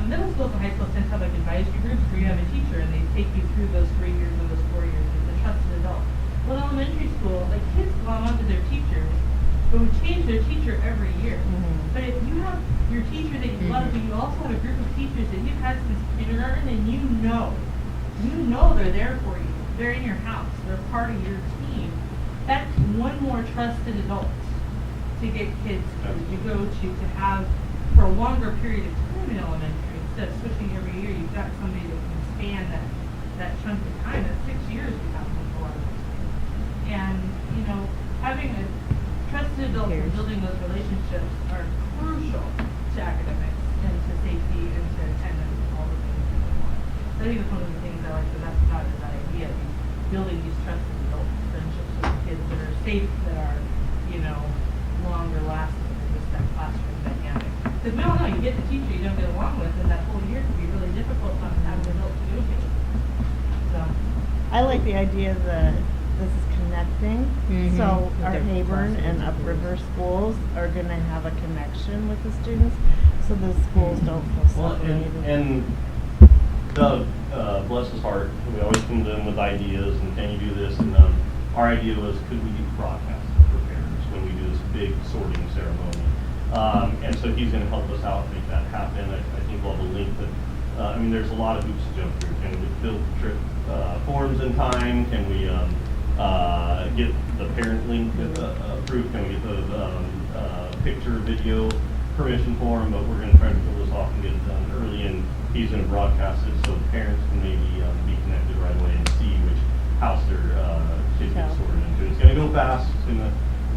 Middle schools and high schools tend to have like advisory groups where you have a teacher and they take you through those 3 years or those 4 years as a trusted adult. Well, in elementary school, like kids glom onto their teachers, but would change their teacher every year. But if you have your teacher that you love, but you also have a group of teachers that you've had since kindergarten, and you know they're there for you. They're in your house. They're part of your team. That's one more trusted adult to get kids to go to have for a longer period of time in elementary. Instead of switching every year, you've got somebody that can span that chunk of time. That's 6 years we have with a lot of those things. And, you know, having a trusted adult and building those relationships are crucial to academics and to safety and to attendance and all the things that we want. So I think that's one of the things I like the best about it, is that idea of building these trusted adult friendships with kids that are safe, that are, you know, longer lasting than just that classroom dynamic. Because we all know, you get the teacher you don't get along with, and that whole year can be really difficult to have an adult to do it. So. I like the idea of the this is connecting. Mhm. So With our their Hayburn classes and and Upriver schools are gonna have a connection with the students, so the schools don't feel Well, separated. and Doug, bless his heart, we always come to him with ideas and can you do this? And our idea was, could we do broadcast for parents when we do this big sorting ceremony? And so he's going to help us out make that happen. I think we'll have a link that, I mean, there's a lot of hoops to jump through. Can we fill trip forms in time? Can we get the parent link approved? Can we get the picture, video permission form? But we're going to try to pull this off and get it done early, and he's going to broadcast it so parents can maybe be connected right away and see which house their kid gets sorted into. It's going to go fast. It's going to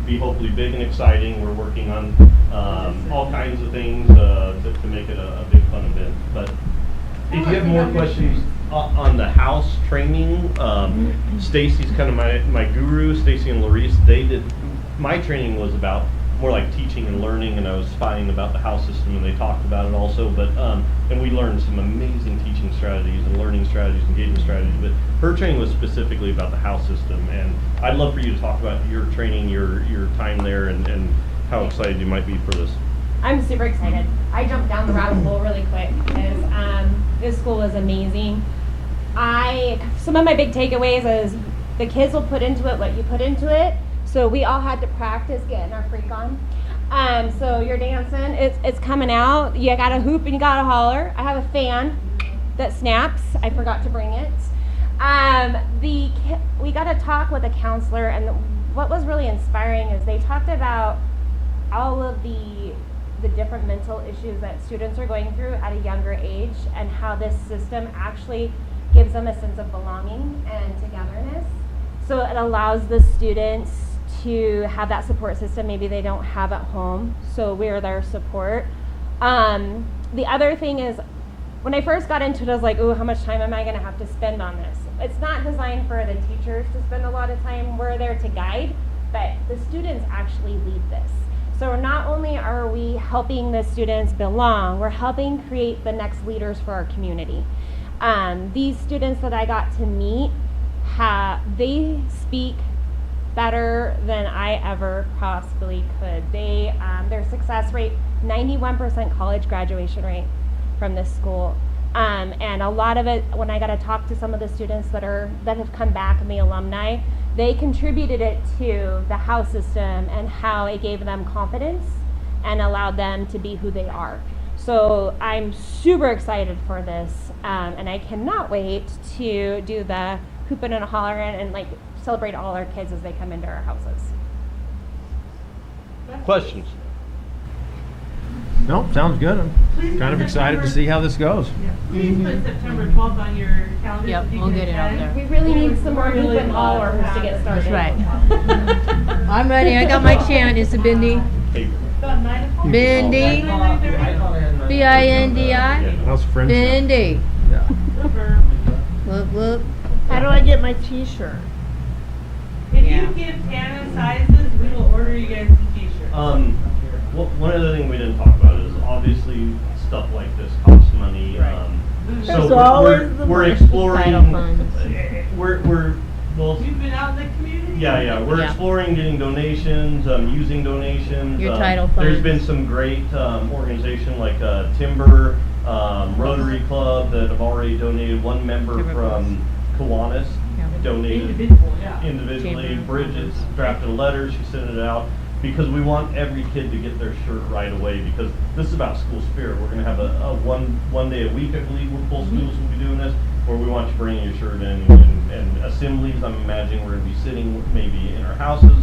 be hopefully big and exciting. We're working on all kinds of things to make it a big fun event. But if you have more questions on the house training, Stacy's kind of my guru. Stacy and Larice, my training was about more like teaching and learning, and I was finding about the house system, and they talked about it also. But and we learned some amazing teaching strategies and learning strategies, engagement strategies. But her training was specifically about the house system, and I'd love for you to talk about your training, your time there, and how excited you might be for this. I'm super excited. I jumped down the rabbit hole really quick because this school is amazing. Some of my big takeaways is the kids will put into it what you put into it. So we all had to practice getting our freak on. So you're dancing, it's coming out. You got to hoop and you got to holler. I have a fan that snaps. I forgot to bring it. We got to talk with a counselor, and what was really inspiring is they talked about all of the different mental issues that students are going through at a younger age, and how this system actually gives them a sense of belonging and togetherness. So it allows the students to have that support system maybe they don't have at home. So we're their support. The other thing is, when I first got into it, I was like, ooh, how much time am I going to have to spend on this? It's not designed for the teachers to spend a lot of time. We're there to guide, but the students actually lead this. So not only are we helping the students belong, we're helping create the next leaders for our community. These students that I got to meet, they speak better than I ever possibly could. Their success rate, 91% college graduation rate from this school. And a lot of it, when I got to talk to some of the students that have come back and the alumni, they contributed it to the house system and how it gave them confidence and allowed them to be who they are. So I'm super excited for this, and I cannot wait to do the hooping and hollering and like celebrate all our kids as they come into our houses. Questions? Nope, sounds good. I'm kind of excited to see how this goes. Please put September 12th on your calendar. Yep, so you we'll can get it out attend. there. We really need some more hoop and hollers to get started. That's right. I'm ready. I got my chant. It's a Bindi. Hey, About 9 o'clock. Bindi. 9:30? B-I-N-D-I. How's friends? Bindi. Yeah. Look, look. How do I get my t-shirt? If Yeah. you give Tana sizes, we will order you guys some t-shirts. One other thing we didn't talk about is obviously stuff like this costs money. There's So always the we're money. exploring. Title funds. Well, You've been out in the community? yeah. We're Yeah. exploring getting donations, using donations. Your title There's funds. been some great organization like Timber, Rotary Club that have already donated. One member Timber from Kiwanis Yeah. donated Individual, yeah. individually. Chamber. Bridget's drafted a letter, she sent it out, because we want every kid to get their shirt right away, because this is about school spirit. We're gonna have a one day a week, I believe, where full schools will be doing this, where we want you bringing your shirt in, and assemblies, I'm imagining we're gonna be sitting maybe in our houses.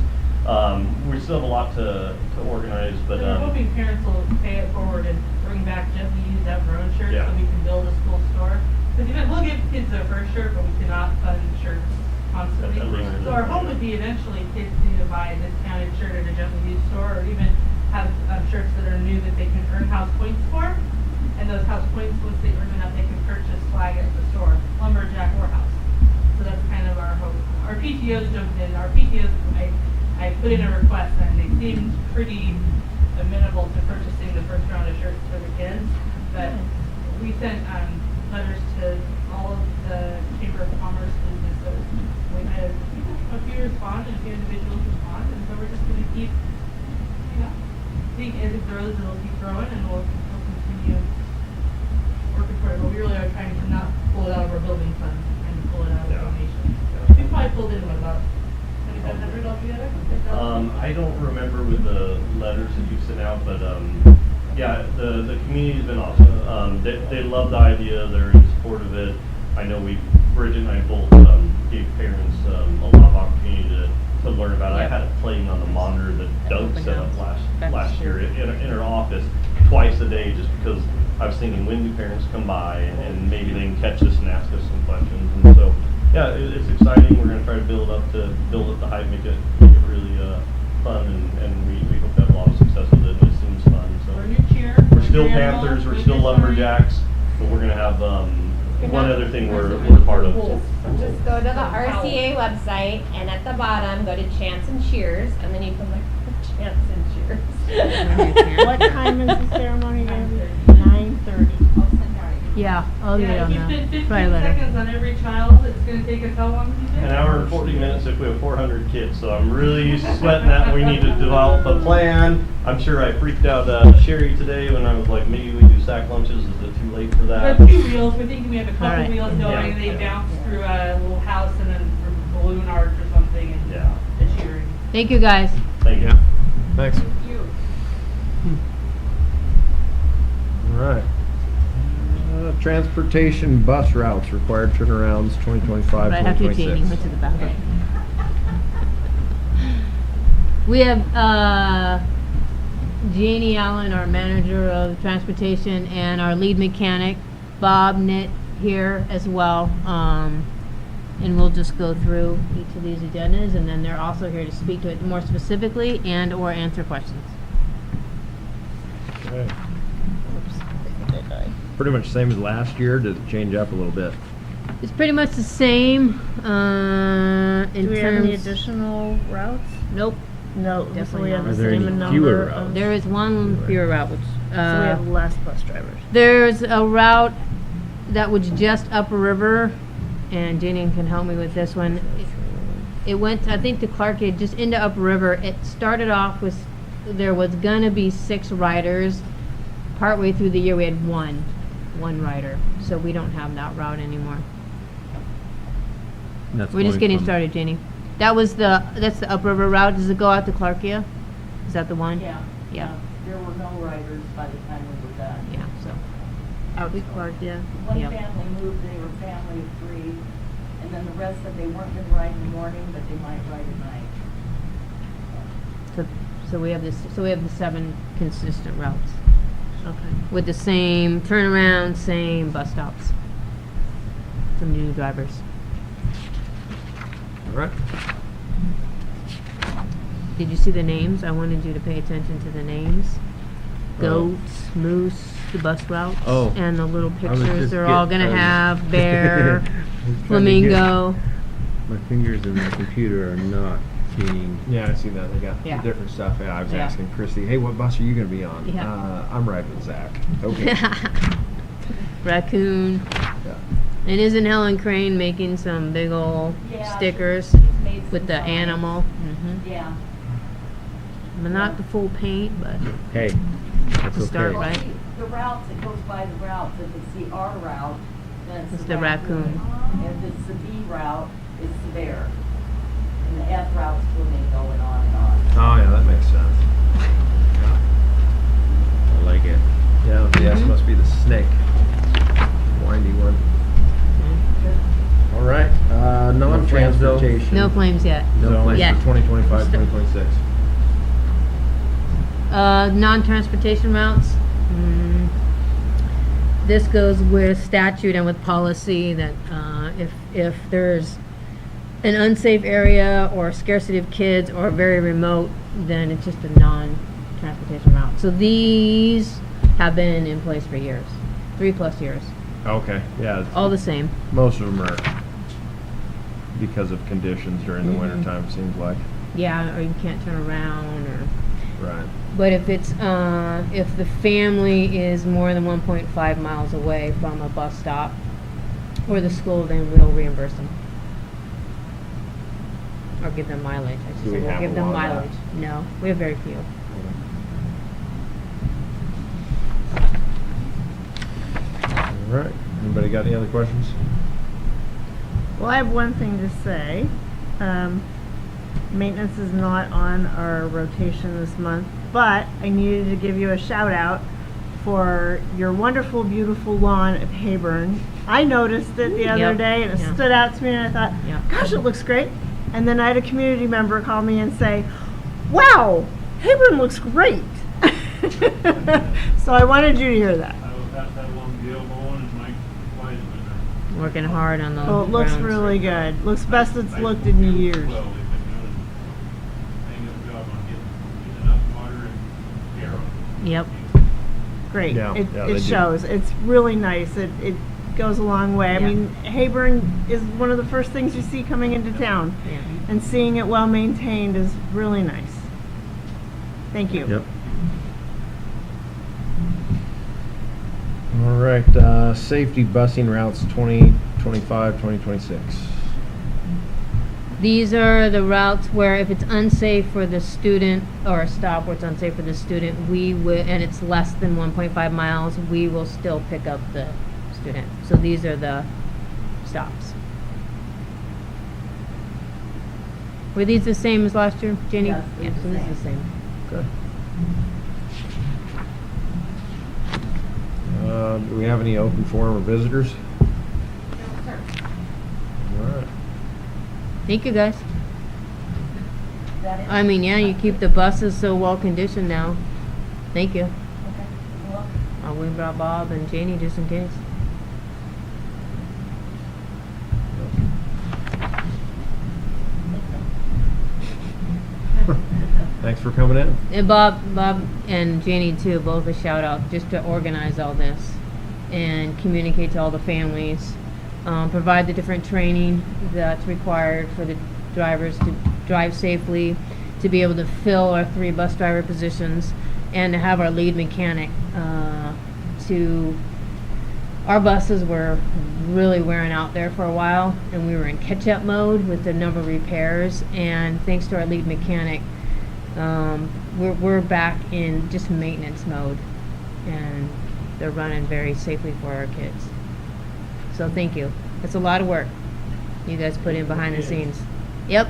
We still have a lot to organize, but, So we're hoping parents will pay it forward and bring back gently used out their own shirts Yeah. so we can build a school store. Because we'll give kids their first shirt, but we cannot fund shirts constantly. At least. So our hope would be eventually kids need to buy a discounted shirt at a gently used store, or even have shirts that are new that they can earn house points for. And those house points, once they earn enough, they can purchase swag at the store, lumberjack or house. So that's kind of our hope. Our PTOs jumped in. Our PTOs, I put in a request, and they seemed pretty amenable to purchasing the first round of shirts for the kids. But we sent letters to all of the Chamber of Commerce businesses. We had a few few respond and a few individuals respond, and so we're just gonna keep, seeing as it grows, it'll keep growing, and we'll continue working for it. But we really are trying to not pull it out of our building fund and pull it out of donations. So we probably pulled in about 2,500 altogether. I don't remember with the letters that you sent out, but yeah, the community's been awesome. They love the idea. They're in support of it. I know Bridget and I both gave parents a lot of opportunity to learn about it. I had it playing on the monitor that Doug set up last year in her office twice a day, just because I was thinking, when do parents come by and maybe they can catch us and ask us some questions. And so, yeah, it's exciting. We're going to try to build up the hype, make it really fun, and we hope to have a lot of success with it. It seems fun. So we're still Panthers, we're still Lumberjacks, but we're going to have one other thing we're part of. Just go to the RCA website, and at the bottom, go to Chants and Cheers, and then you can look for Chants and Cheers. What time is the ceremony going to be? 9:30. Yeah, I'll get on If you that. spend 15 Write a letter. seconds on every child, it's gonna take us how long do you think? An hour and 40 minutes if we have 400 kids, so I'm really sweating that. We need to develop a plan. I'm sure I freaked out Sherry today when I was like, maybe we do sack lunches. Is it too late for We that? have 2 wheels, we're thinking we have a couple Alright. wheels going, Yeah. and they bounce through a little house and then a balloon arch or something, and Yeah. the cheering. Thank you, guys. Thank you. Yeah, thanks. You. All right. Transportation bus routes, required turnarounds, 2025, But I have to, Jamie, 2026. went to the bathroom. We have, Janie Allen, our manager of transportation, and our lead mechanic, Bob Nitt, here as well. And we'll just go through each of these agendas, and then they're also here to speak to it more specifically and or answer questions. Okay. Pretty much the same as last year. Does it change up a little bit? It's pretty much the same, in Do we have terms. any additional routes? Nope. No, so Definitely we have not. the Are there same any number fewer of. routes? There is one fewer route, which, So we have less bus drivers. there's a route that was just upriver, and Janie can help me with this one. It went, I think, to Clarkia, just into upriver. It started off with, there was gonna be 6 riders. Partway through the year, we had one rider, so we don't have that route anymore. That's We're just going getting from- started, Jenny. That's the upriver route. Does it go out to Clarkia? Is that the one? Yeah. Yeah. There were no riders by the time we were done. Yeah, so. Out to Clarkia. One Yep. family moved, they were a family of 3, and then the rest said they weren't gonna ride in the morning, but they might ride at night. So we have the 7 consistent routes Okay. with the same turnaround, same bus stops. Some new drivers. All right. Did you see the names? I wanted you to pay attention to the names. Goats, moose, the bus routes, Oh. and the little I was pictures. just They're all gonna I was- have bear, I was trying to get- flamingo. My fingers in my computer are not seeing. Yeah, I see that. They got Yeah. different stuff. Yeah, I was Yeah. asking Christy, hey, what bus are you going to be on? Yeah. I'm riding with Zach. Okay. Raccoon. Yeah. And isn't Helen Crane making some big ol' Yeah, stickers she's made with some the signs. animal? Mm-hmm. Yeah. But not the full paint, but Hey, that's to start, okay. right? Well, the routes, it goes by the routes. If it's the R route, then It's it's the raccoon. If it's the B route, it's the bear. And the F route's flamingo and on and on. Oh, yeah, that makes sense. I like it. Yeah, the S Mhm. must be the snake. Windy one. All right. Non-transportation. No flames yet. No flames Yet. for 2025, 2026. Non-transportation routes. This goes with statute and with policy that if there's an unsafe area or scarcity of kids or very remote, then it's just a non-transportation route. So these have been in place for years, 3+ years, Okay, yeah. it's- all the same. Most of them are because of conditions during the Mhm. winter time, seems like. Yeah, or you can't turn around or. Right. But if it's, if the family is more than 1.5 miles away from a bus stop or the school, then we'll reimburse them. or give them mileage. I should Do say, we we'll have give a them lot of that? mileage. No, we have very few. All right. Anybody got any other questions? Well, I have one thing to say. Maintenance is not on our rotation this month, but I needed to give you a shout out for your wonderful, beautiful lawn at Hayburn. I noticed it the other Yep. day and it Yeah. stood out to me and I thought, Yeah. gosh, it looks great. And then I had a community member call me and say, wow, Hayburn looks great. So I wanted you to hear that. I will pass that along to Gail Bowen and Mike Wiseman. Working hard on the Oh, it looks grounds. really good. Looks best it's looked in years. Well, they've been doing a bang up job on getting enough water and care on it. Yep. Great. Yeah, It, yeah, they it do. shows. It's really nice. It goes a long way. I Yeah. mean, Hayburn is one of the first things you see coming into town. Yeah. And seeing it well maintained is really nice. Thank you. Yep. All right, safety busing routes 2025, 2026. These are the routes where if it's unsafe for the student, or a stop where it's unsafe for the student, we will, and it's less than 1.5 miles, we will still pick up the student. So these are the stops. Were these the same as last year, Jenny? Yes, they're Yeah, the so this is same. the same. Good. Do we have any open forum or visitors? All right. Thank you, guys. That it? I mean, yeah, you keep the buses so well conditioned now. Thank you. Okay, well, We brought Bob and Janie just in case. Thanks for coming in. And Bob and Janie too, both a shout out just to organize all this and communicate to all the families, provide the different training that's required for the drivers to drive safely, to be able to fill our 3 bus driver positions, and to have our lead mechanic. Our buses were really wearing out there for a while, and we were in catch-up mode with the number of repairs. And thanks to our lead mechanic, we're back in just maintenance mode, and they're running very safely for our kids. So thank you. It's a lot of work you guys put in behind the scenes. Yep.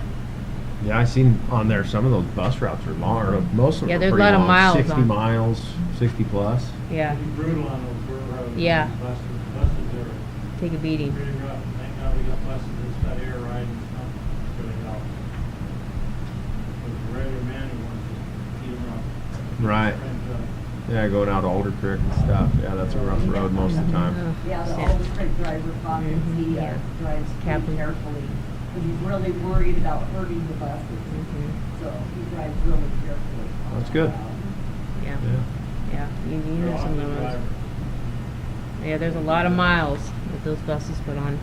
Yeah, I seen on there some of those bus routes are long, or most of them Yeah, are there's a pretty lot of long, miles 60 on. miles, 60 plus. Yeah. Pretty brutal on those dirt roads. Yeah. Buses are Take a beating. pretty rough. Thank God we got buses that's got air ride and stuff. It's really help. But the regular manual ones just keep them rough. Right. And, Yeah, going out to Alder Creek and stuff. Yeah, that's a rough road most of the time. yeah, the Yeah. Alder Creek driver pockets, he Yeah. drives Captain. pretty carefully, because he's really worried about hurting the buses, so he drives really carefully. That's good. Yeah. Yeah. Yeah. You they're know some of awfully the roads. driver. Yeah, there's a lot of miles that those buses put on.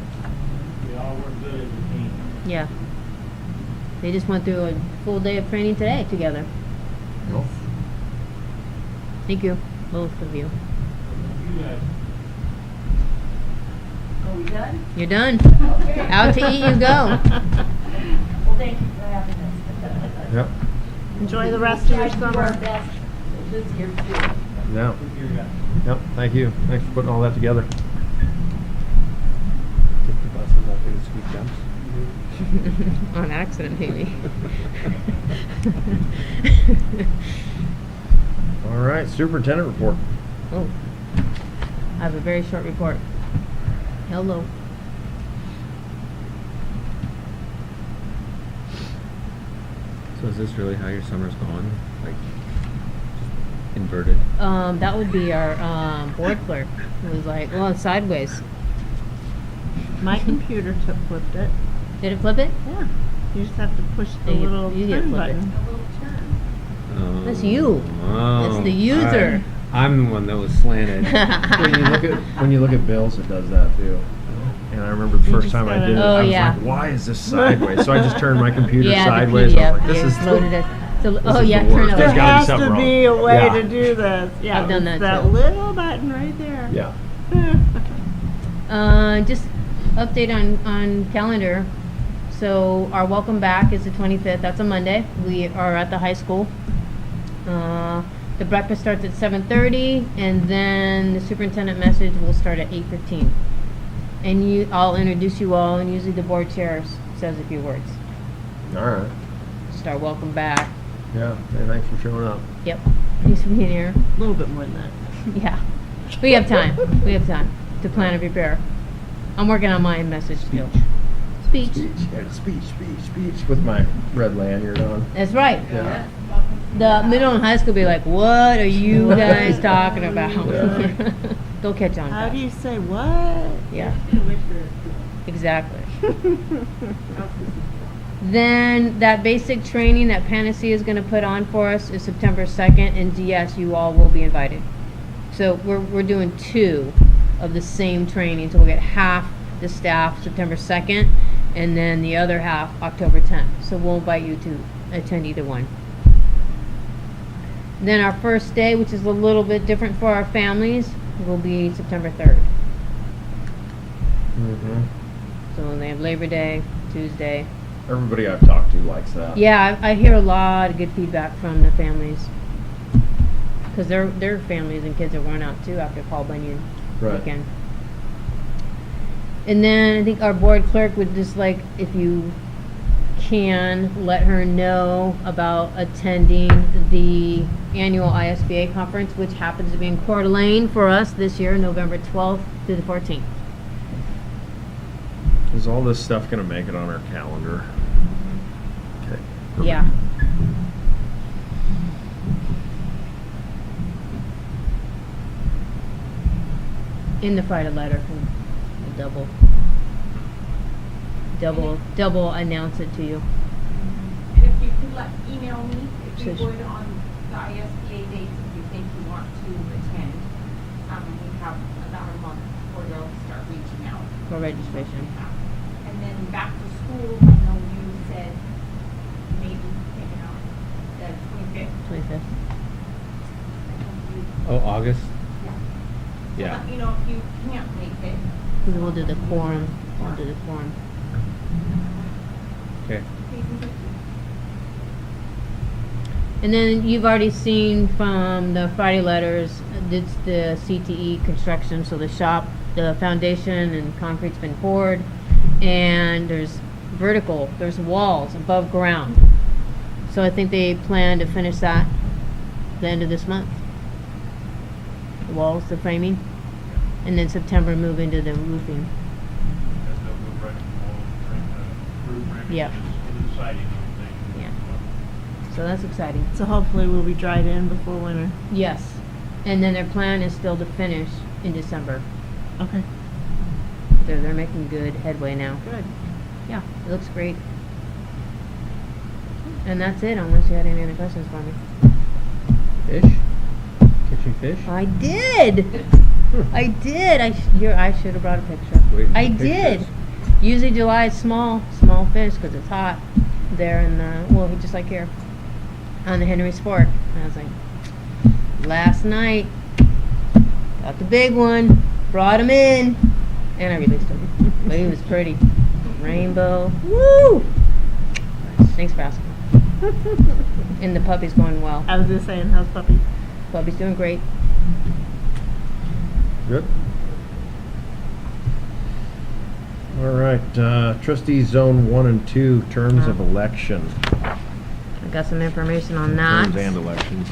We all work good as a team. Yeah. They just went through a full day of training today together. Well, Thank you, both of you. You guys. Are we done? You're done. Okay. Out to eat you go. Well, thank you for having us. Yep. Enjoy the rest of your Try to do our summer. best this year too. Yeah. Good year, guys. Yep. Thank you. Thanks for putting all that together. Get the buses out there to speed jumps. On accident, maybe. All right, superintendent report. Oh, I have a very short report. Hello. So is this really how your summer's going? Like, just inverted? That would be our board clerk. It was like, well, it's sideways. My computer flipped it. Did it flip it? Yeah. You just have to push the Yeah, little you did turn flip it. button. Oh. That's you. Oh, It's the user. alright. I'm the one that was slanted. when you look at bills, it does that too. And I remember the You first just time I gotta- did it, Oh, I was yeah. like, "Why is this sideways?" So I just turned my computer Yeah, sideways. the I PDF. was like, "This yeah, is loaded it. So, this oh is yeah, the turn worst. it There's There gotta be has something to wrong. be a way Yeah. to do this. Yeah, I've done it's that that too. little button right there. Yeah. Just update on calendar. So our welcome back is the 25th. That's a Monday. We are at the high school. The breakfast starts at 7:30, and then the superintendent message will start at 8:15. And I'll introduce you all, and usually the board chair says a few words. All right. Just our welcome back. Yeah, hey, thanks for showing up. Yep. Thanks for being here. A little bit more than that. Yeah. We have time. We have time to plan and prepare. I'm working on my message still. Speech. Yeah, speech with my red lanyard on. That's right. Yeah. The middle and high school be like, what are you guys talking about? Yeah. They'll catch on. How fast. do you say what? Yeah. Exactly. Then that basic training that Panacea is going to put on for us is September 2nd, and yes, you all will be invited. So we're doing 2 of the same training, so we'll get half the staff September 2nd, and then the other half October 10th. So we'll invite you to attend either one. Then our first day, which is a little bit different for our families, will be September 3rd. Mm-hmm. So they have Labor Day, Tuesday. Everybody I've talked to likes that. Yeah, I hear a lot of good feedback from the families. Because their families and kids are worn out too after Paul Bunyan weekend. And then I think our board clerk would just like, if you can, let her know about attending the annual ISBA conference, which happens to be in Coeur d'Alene for us this year, November 12th through the 14th. Is all this stuff going to make it on our calendar? Okay. Yeah. In the Friday letter, we'll double announce it to you. And if you could email me, if you Sure. would, on the ISBA dates, if you think you want to attend. We have about a month before they'll start reaching out. For registration. And then back to school, I know you said maybe taking out the 25th. 25th. Oh, August? Yeah. Yeah. You know, if you can't make it. We'll do the quorum. We'll do the quorum. Okay. And then you've already seen from the Friday letters, it's the CTE construction, so the shop, the foundation and concrete's been poured, and there's walls above ground. So I think they plan to finish that the end of this month. The walls, the framing, and then September move into the roofing. Yep. Yeah. So that's exciting. So hopefully we'll be dried in before winter. Yes. And then their plan is still to finish in December. Okay. They're making good headway now. Good. Yeah, it looks great. And that's it, unless you had any other questions for me. Fish? Catching fish? I did! I did! I should have brought a picture. Wait, I pictures. did! Usually July is small fish because it's hot there in the, just like here, on the Henry Sport. And I was like, last night, got the big one, brought him in, and I released him. But he was pretty. Rainbow. Woo! Thanks for asking. And the puppy's going well. I was just saying, how's puppy? Puppy's doing great. Good. All right, trustees zone 1 and 2, terms of election. I got some information on that. Terms and elections.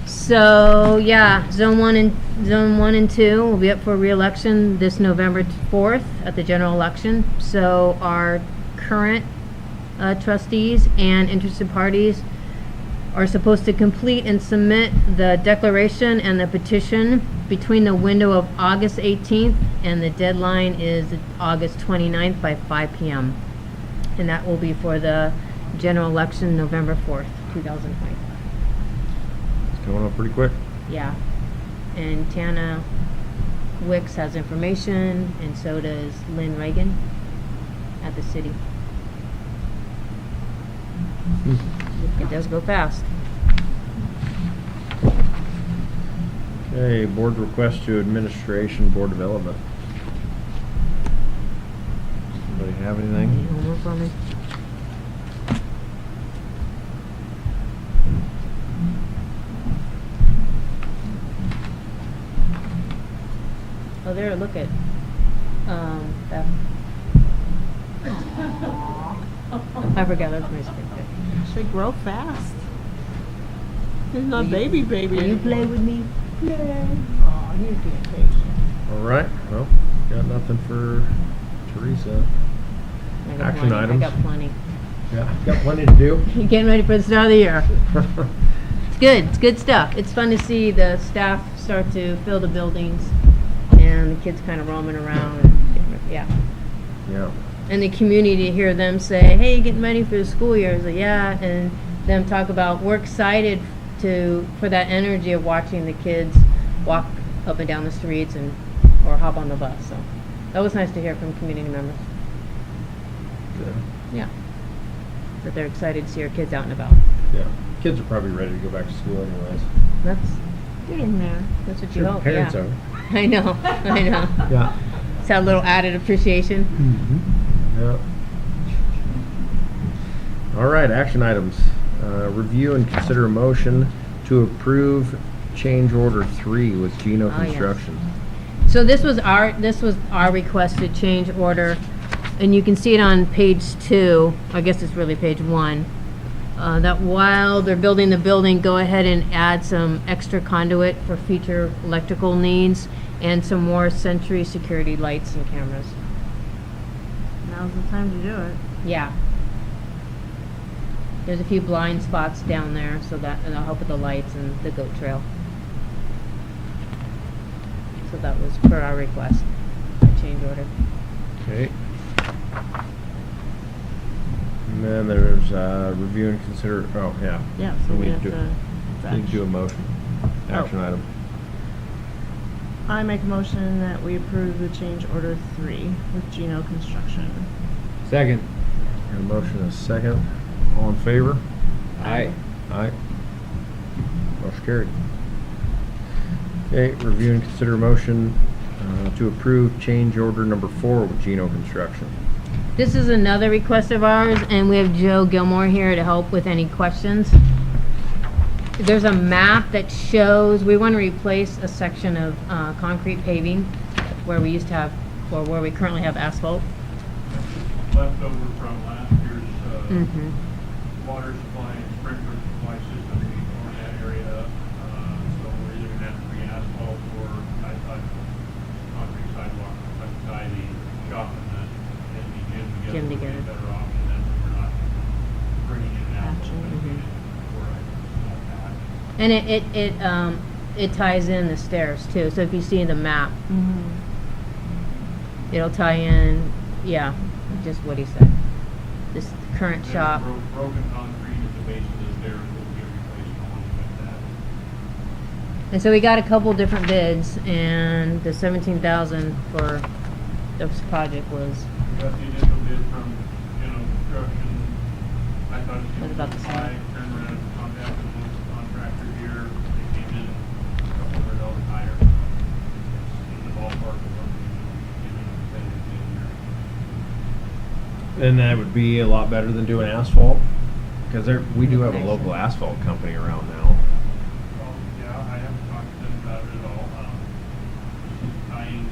So yeah, zone one and 2 will be up for re-election this November 4th at the general election. So our current trustees and interested parties are supposed to complete and submit the declaration and the petition between the window of August 18th and the deadline is August 29th by 5 p.m. And that will be for the general election November 4th, 2025. It's going up pretty quick. Yeah. And Tana Wicks has information, and so does Lynn Reagan at the city. It does go fast. Okay, board request to administration, board development. Anybody have Any anything? homework for me? Oh, there, look at, Beth. I forgot, that's my birthday. Should grow fast. He's not Will you- baby baby. Will you play anymore. with me? Yeah. Oh, he's being patient. All right, well, got nothing for Teresa. I got Action plenty, items. I got plenty. Yeah, got plenty to do. You're getting ready for the start of the year. It's good stuff. It's fun to see the staff start to fill the buildings and the kids kind of roaming around. And, yeah. Yeah. And the community to hear them say, hey, getting ready for the school year. It's like, yeah. And them talk about, we're excited for that energy of watching the kids walk up and down the streets or hop on the bus. So that was nice to hear from community members. Good. Yeah. That they're excited to see our kids out and about. Yeah. Kids are probably ready to go back to school anyways. That's Getting there. That's what you Sure, hope. parents yeah. are. I know. I know. Yeah. It's that little added appreciation. Yeah. All right, action items. Review and consider a motion to approve change order 3 with Gino Oh, yes. Construction. So this was our requested change order, and you can see it on page 2. I guess it's really page 1. That while they're building the building, go ahead and add some extra conduit for future electrical needs and some more Sentry security lights and cameras. Now's the time to do it. Yeah. There's a few blind spots down there, so that'll help with the lights and the goat trail. So that was per our request, a change order. Okay. And then there's review and consider, oh, yeah. Yeah, so we have to. Need to do a motion. Action item. I make a motion that we approve the change order 3 with Gino Construction. Second. Got a motion and a second. All in favor? Aye. Aye. Motion carried. Okay, review and consider a motion to approve change order number 4 with Gino Construction. This is another request of ours, and we have Joe Gilmore here to help with any questions. There's a map that shows, we want to replace a section of concrete paving where we used to have, or where we currently have asphalt. Leftover from last year's, Mm-hmm. water supply and sprinkler supply system on that area. So we're either gonna have to re-asphalt or I thought concrete sidewalk, like tie the shop and the gym Gym together would be together. a better option than we're not bringing in asphalt. Gotcha. And it ties in the stairs too. So if you see the map, it'll tie in, yeah, just what he said. This current shop. Broken concrete at the base of the stairs will be replaced along with that. And so we got a couple different bids, and the 17,000 for this project was We got the initial bid from General Construction. I thought it Was was about the same. high, turned around and contacted the local contractor here. They came in $200 higher. It's in the ballpark of what we came in competitive bid here. And that would be a lot better than doing asphalt, because we do have a local asphalt company around now. Well, yeah, I haven't talked to them about it at all. Just tying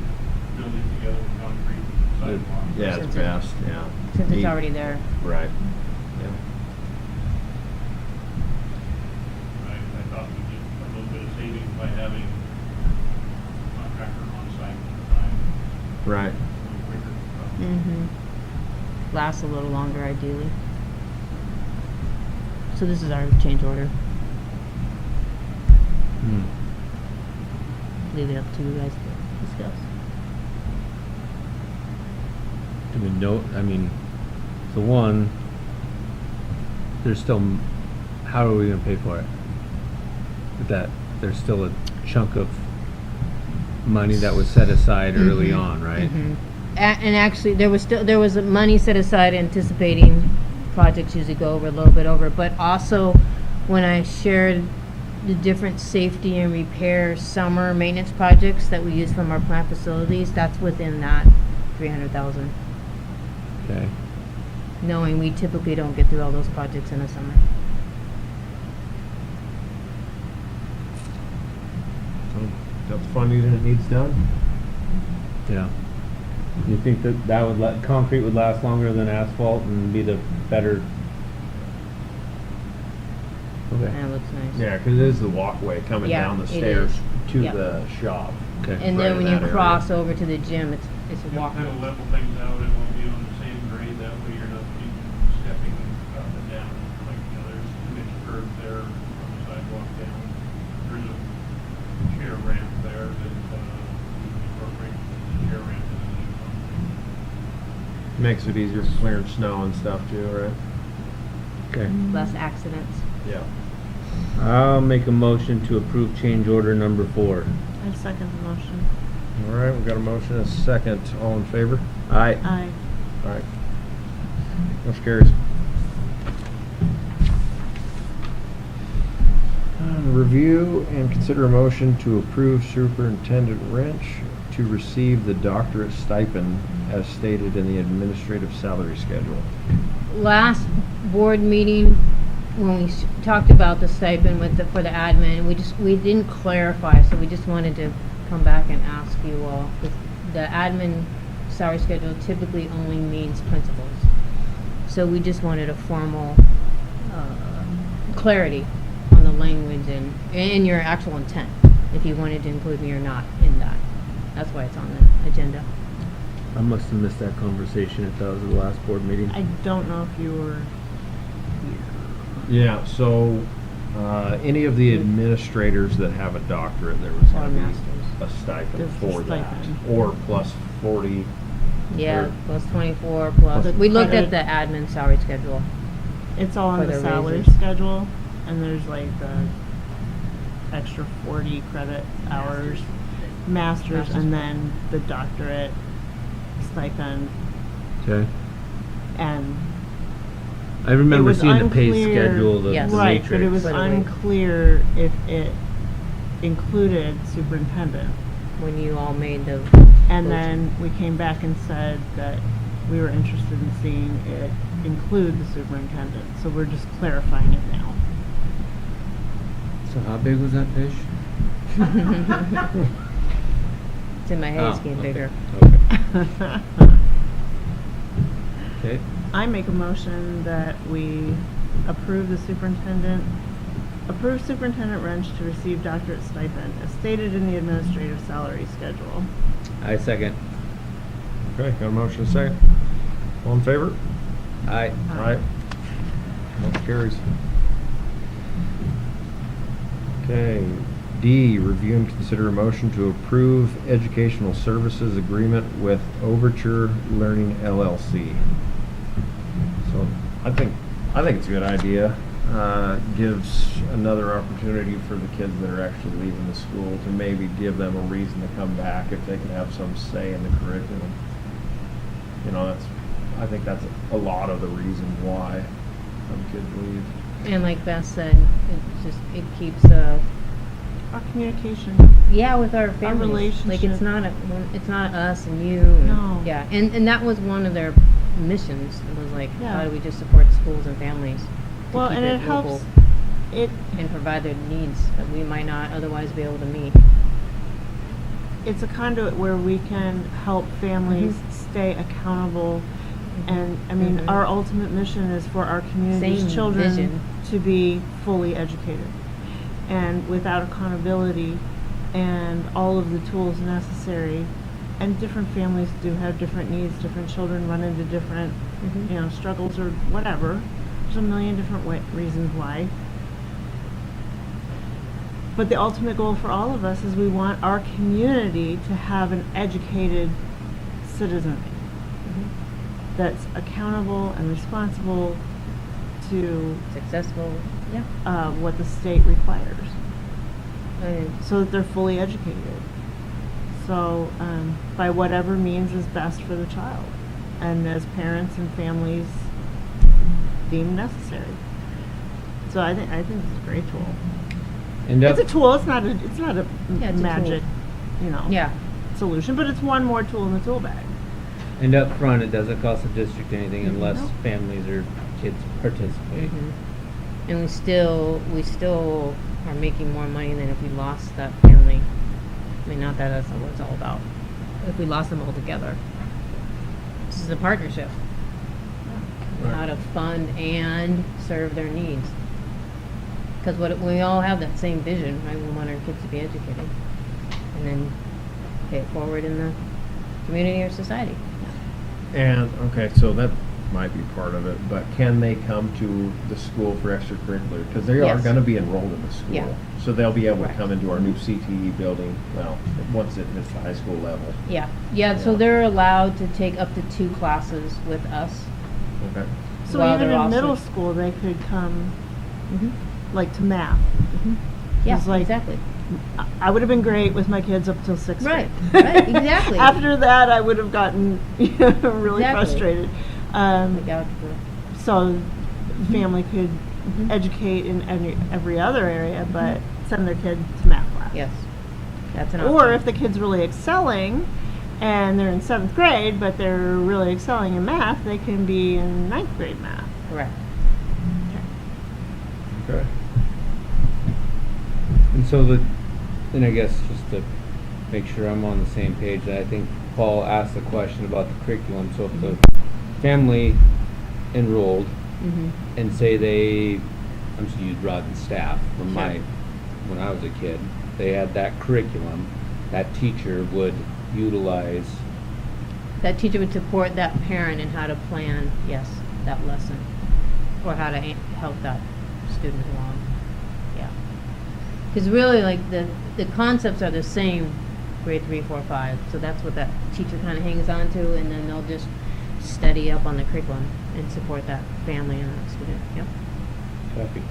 building together with concrete and sidewalk. Yeah, it's best, yeah. since it's Neat. already there. Right. Yeah. I thought we'd get a little bit of savings by having contractor on site at the time. Right. A little quicker. Mm-hmm. Lasts a little longer ideally. So this is our change order. Leave it up to you guys to discuss. Do we know, I mean, so one, there's still, how are we gonna pay for it? That, there's still a chunk of money that was set aside early on, right? And actually, there was money set aside anticipating projects usually go over a little bit over, but also when I shared the different safety and repair summer maintenance projects that we use from our plant facilities, that's within that 300,000. Okay. knowing we typically don't get through all those projects in the summer. So, got the funding that it needs done? Yeah. You think that would concrete would last longer than asphalt and be the better? Okay. And it looks nice. Yeah, 'cause it is the walkway coming Yeah, down the it stairs is. to Yep. the shop. Okay. And Right then in when you that area. cross over to the gym, it's a It'll walk. kind of level things out, it won't be on the same grade, that way you're not stepping up and down, like, there's 2-inch curve there from the sidewalk down. There's a chair ramp there that, we can incorporate the chair ramp into the new concrete. Makes it easier for clearing snow and stuff too, right? Okay. Less accidents. Yeah. I'll make a motion to approve change order number 4. I second the motion. All right, we've got a motion, and a second. All in favor? Aye. Aye. All right. Motion carries. Review and consider a motion to approve Superintendent Wrench to receive the doctorate stipend as stated in the administrative salary schedule. Last board meeting, when we talked about the stipend for the admin, we didn't clarify, so we just wanted to come back and ask you all. The admin salary schedule typically only means principals. So we just wanted a formal clarity on the language and your actual intent, if you wanted to include me or not in that. That's why it's on the agenda. I must have missed that conversation if that was the last board meeting. I don't know if you were Yeah, so, any of the administrators that have a doctorate, there was Or gonna be masters. a stipend There's a for that. stipend. Or plus 40. Yeah, or- plus 24 plus. The We looked at credit- the admin salary schedule. It's all For on the the salary raises. schedule, and there's like the extra 40 credit hours, masters, and then the doctorate stipend, Okay. and I remember was seeing the pay unclear- schedule, the Yes. right, matrix. but it was But it was- unclear if it included superintendent. When you all made the. And motion. then we came back and said that we were interested in seeing it include the superintendent, so we're just clarifying it now. So how big was that fish? It's in my head, it's getting okay. bigger. Okay. Okay. I make a motion that we approve Superintendent Wrench to receive doctorate stipend as stated in the administrative salary schedule. I second. Okay, got a motion, and a second. All in favor? Aye. All right. Motion carries. Okay, D, review and consider a motion to approve educational services agreement with Overture Learning LLC. So, I think it's a good idea. Gives another opportunity for the kids that are actually leaving the school to maybe give them a reason to come back if they can have some say in the curriculum. You know, I think that's a lot of the reason why some kids leave. And like Beth said, it keeps Our communication. yeah, with our families. Like it's relationship. it's not us and you. And, No. Yeah, and that was one of their missions. It was like, Yeah. how do we just support schools and families? To Well, keep and it local helps, it, and provide their needs that we might not otherwise be able to meet. it's a conduit where we can help families stay accountable. And, I mean, Mhm. our ultimate mission is for our community's Same children vision. to be fully educated. And without accountability and all of the tools necessary, and different families do have different needs, different children run into different, Mhm. struggles or whatever. There's a million different reasons why. But the ultimate goal for all of us is we want our community to have an educated citizenry that's accountable and responsible to Successful. Yeah. what the state requires, And so that they're fully educated. So by whatever means is best for the child, and as parents and families deem necessary. So I think it's a great tool. And It's a tool. It's not a Yeah, it's a magic, yeah. solution, but it's one more tool in the tool bag. And up front, it doesn't cost the district anything unless Nope. families or kids participate. Mhm. And we still are making more money than if we lost that family. I mean, not that that's not what it's all about. If we lost them all together. This is a partnership. How to fund and serve their needs. Because we all have that same vision, right? We want our kids to be educated. And then pay it forward in the community or society. And, okay, so that might be part of it, but can they come to the school for extracurricular? Because they are Yes. gonna be enrolled in the school. Yeah. So they'll be able to Right. come into our new CTE building, well, once it hits the high school level. Yeah, so Yeah. they're allowed to take up to 2 classes with us. Okay. So While even they're in also- middle school, they could come, Mhm. like, to math. Yeah, It's like- exactly. I would have been great with my kids up till 6th Right, grade. right, exactly. After that, I would have gotten really Exactly. frustrated. Like algebra. So the family could Mhm. educate in every other area, but send their kid to math class. Yes, that's an option. Or if the kid's really excelling and they're in 7th grade, but they're really excelling in math, they can be in 9th grade math. Correct. Okay. And so then I guess just to make sure I'm on the same page, I think Paul asked the question about the curriculum. So if the family enrolled Mhm. and say I'm just use Rod and staff from when I was a kid, they had that curriculum, that teacher would utilize. That teacher would support that parent in how to plan, yes, that lesson. Or how to help that student along. Yeah. Because really, like, the concepts are the same, grade 3, 4, 5. So that's what that teacher kind of hangs on to, and then they'll just study up on the curriculum and support that family and that student. Yep. Copy.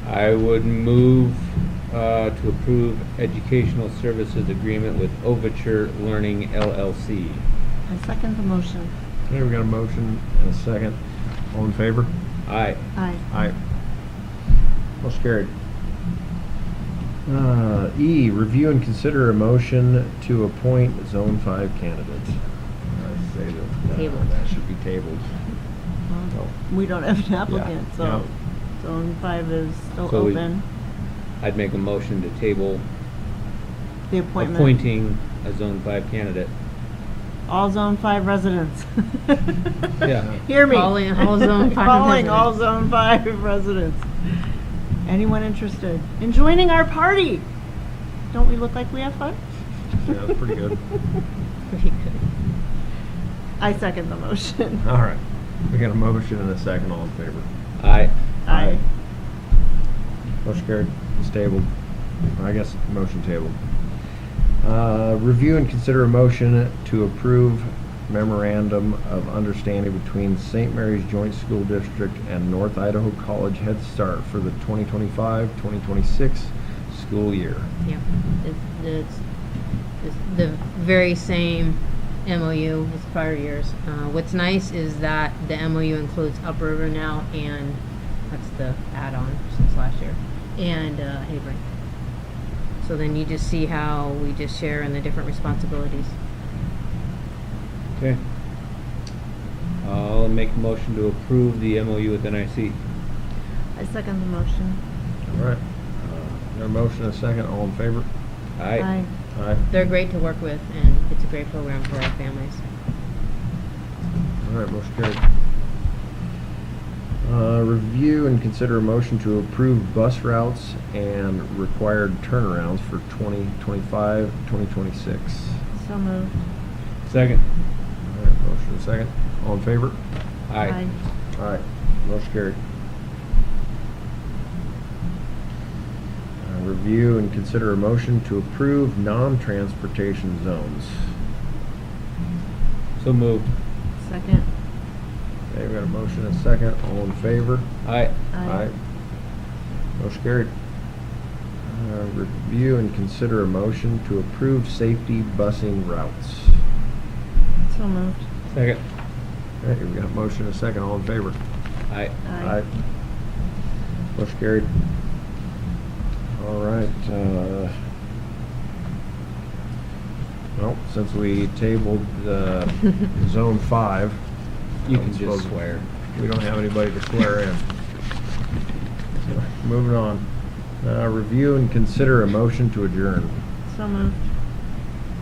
I would move to approve educational services agreement with Overture Learning LLC. I second the motion. Okay, we got a motion and a second. All in favor? Aye. Aye. Aye. Motion carried. E, review and consider a motion to appoint Zone 5 candidates. I say that Tabled. that should be tabled. Well, we don't have an applicant, Yeah. so Zone 5 is still So we- open. I'd make a motion to table The appointment. appointing a Zone 5 candidate. All Zone 5 residents. Yeah. Hear me. Calling all Zone 5 Calling all residents. Zone 5 residents. Anyone interested in joining our party? Don't we look like we have fun? Yeah, that's pretty good. Pretty good. I second the motion. All right. We got a motion and a second. All in favor? Aye. Aye. Motion carried. It's tabled. I guess motion tabled. Review and consider a motion to approve memorandum of understanding between St. Mary's Joint School District and North Idaho College Head Start for the 2025-2026 school year. Yep. It's the very same MOU as prior years. What's nice is that the MOU includes Upriver now, and that's the add-on since last year, and Hebron. So then you just see how we just share in the different responsibilities. Okay. I'll make a motion to approve the MOU with NIC. I second the motion. All right. Got a motion and a second. All in favor? Aye. Aye. They're great to work with, and it's a great program for our families. All right, motion carried. Review and consider a motion to approve bus routes and required turnarounds for 2025, 2026. So moved. Second. All right, motion and second. All in favor? Aye. All right, motion carried. Review and consider a motion to approve non-transportation zones. So moved. Second. Okay, we got a motion and a second. All in favor? Aye. Aye. Motion carried. Review and consider a motion to approve safety busing routes. So moved. Second. Okay, we got a motion and a second. All in favor? Aye. Aye. Motion carried. All right. Well, since we tabled Zone 5. You I can suppose just swear. We don't have anybody to swear in. So, moving on. Review and consider a motion to adjourn. So moved.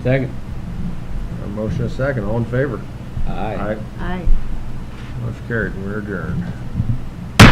Second. A motion, a second. All in favor? Aye. Aye. Motion carried. We're adjourned.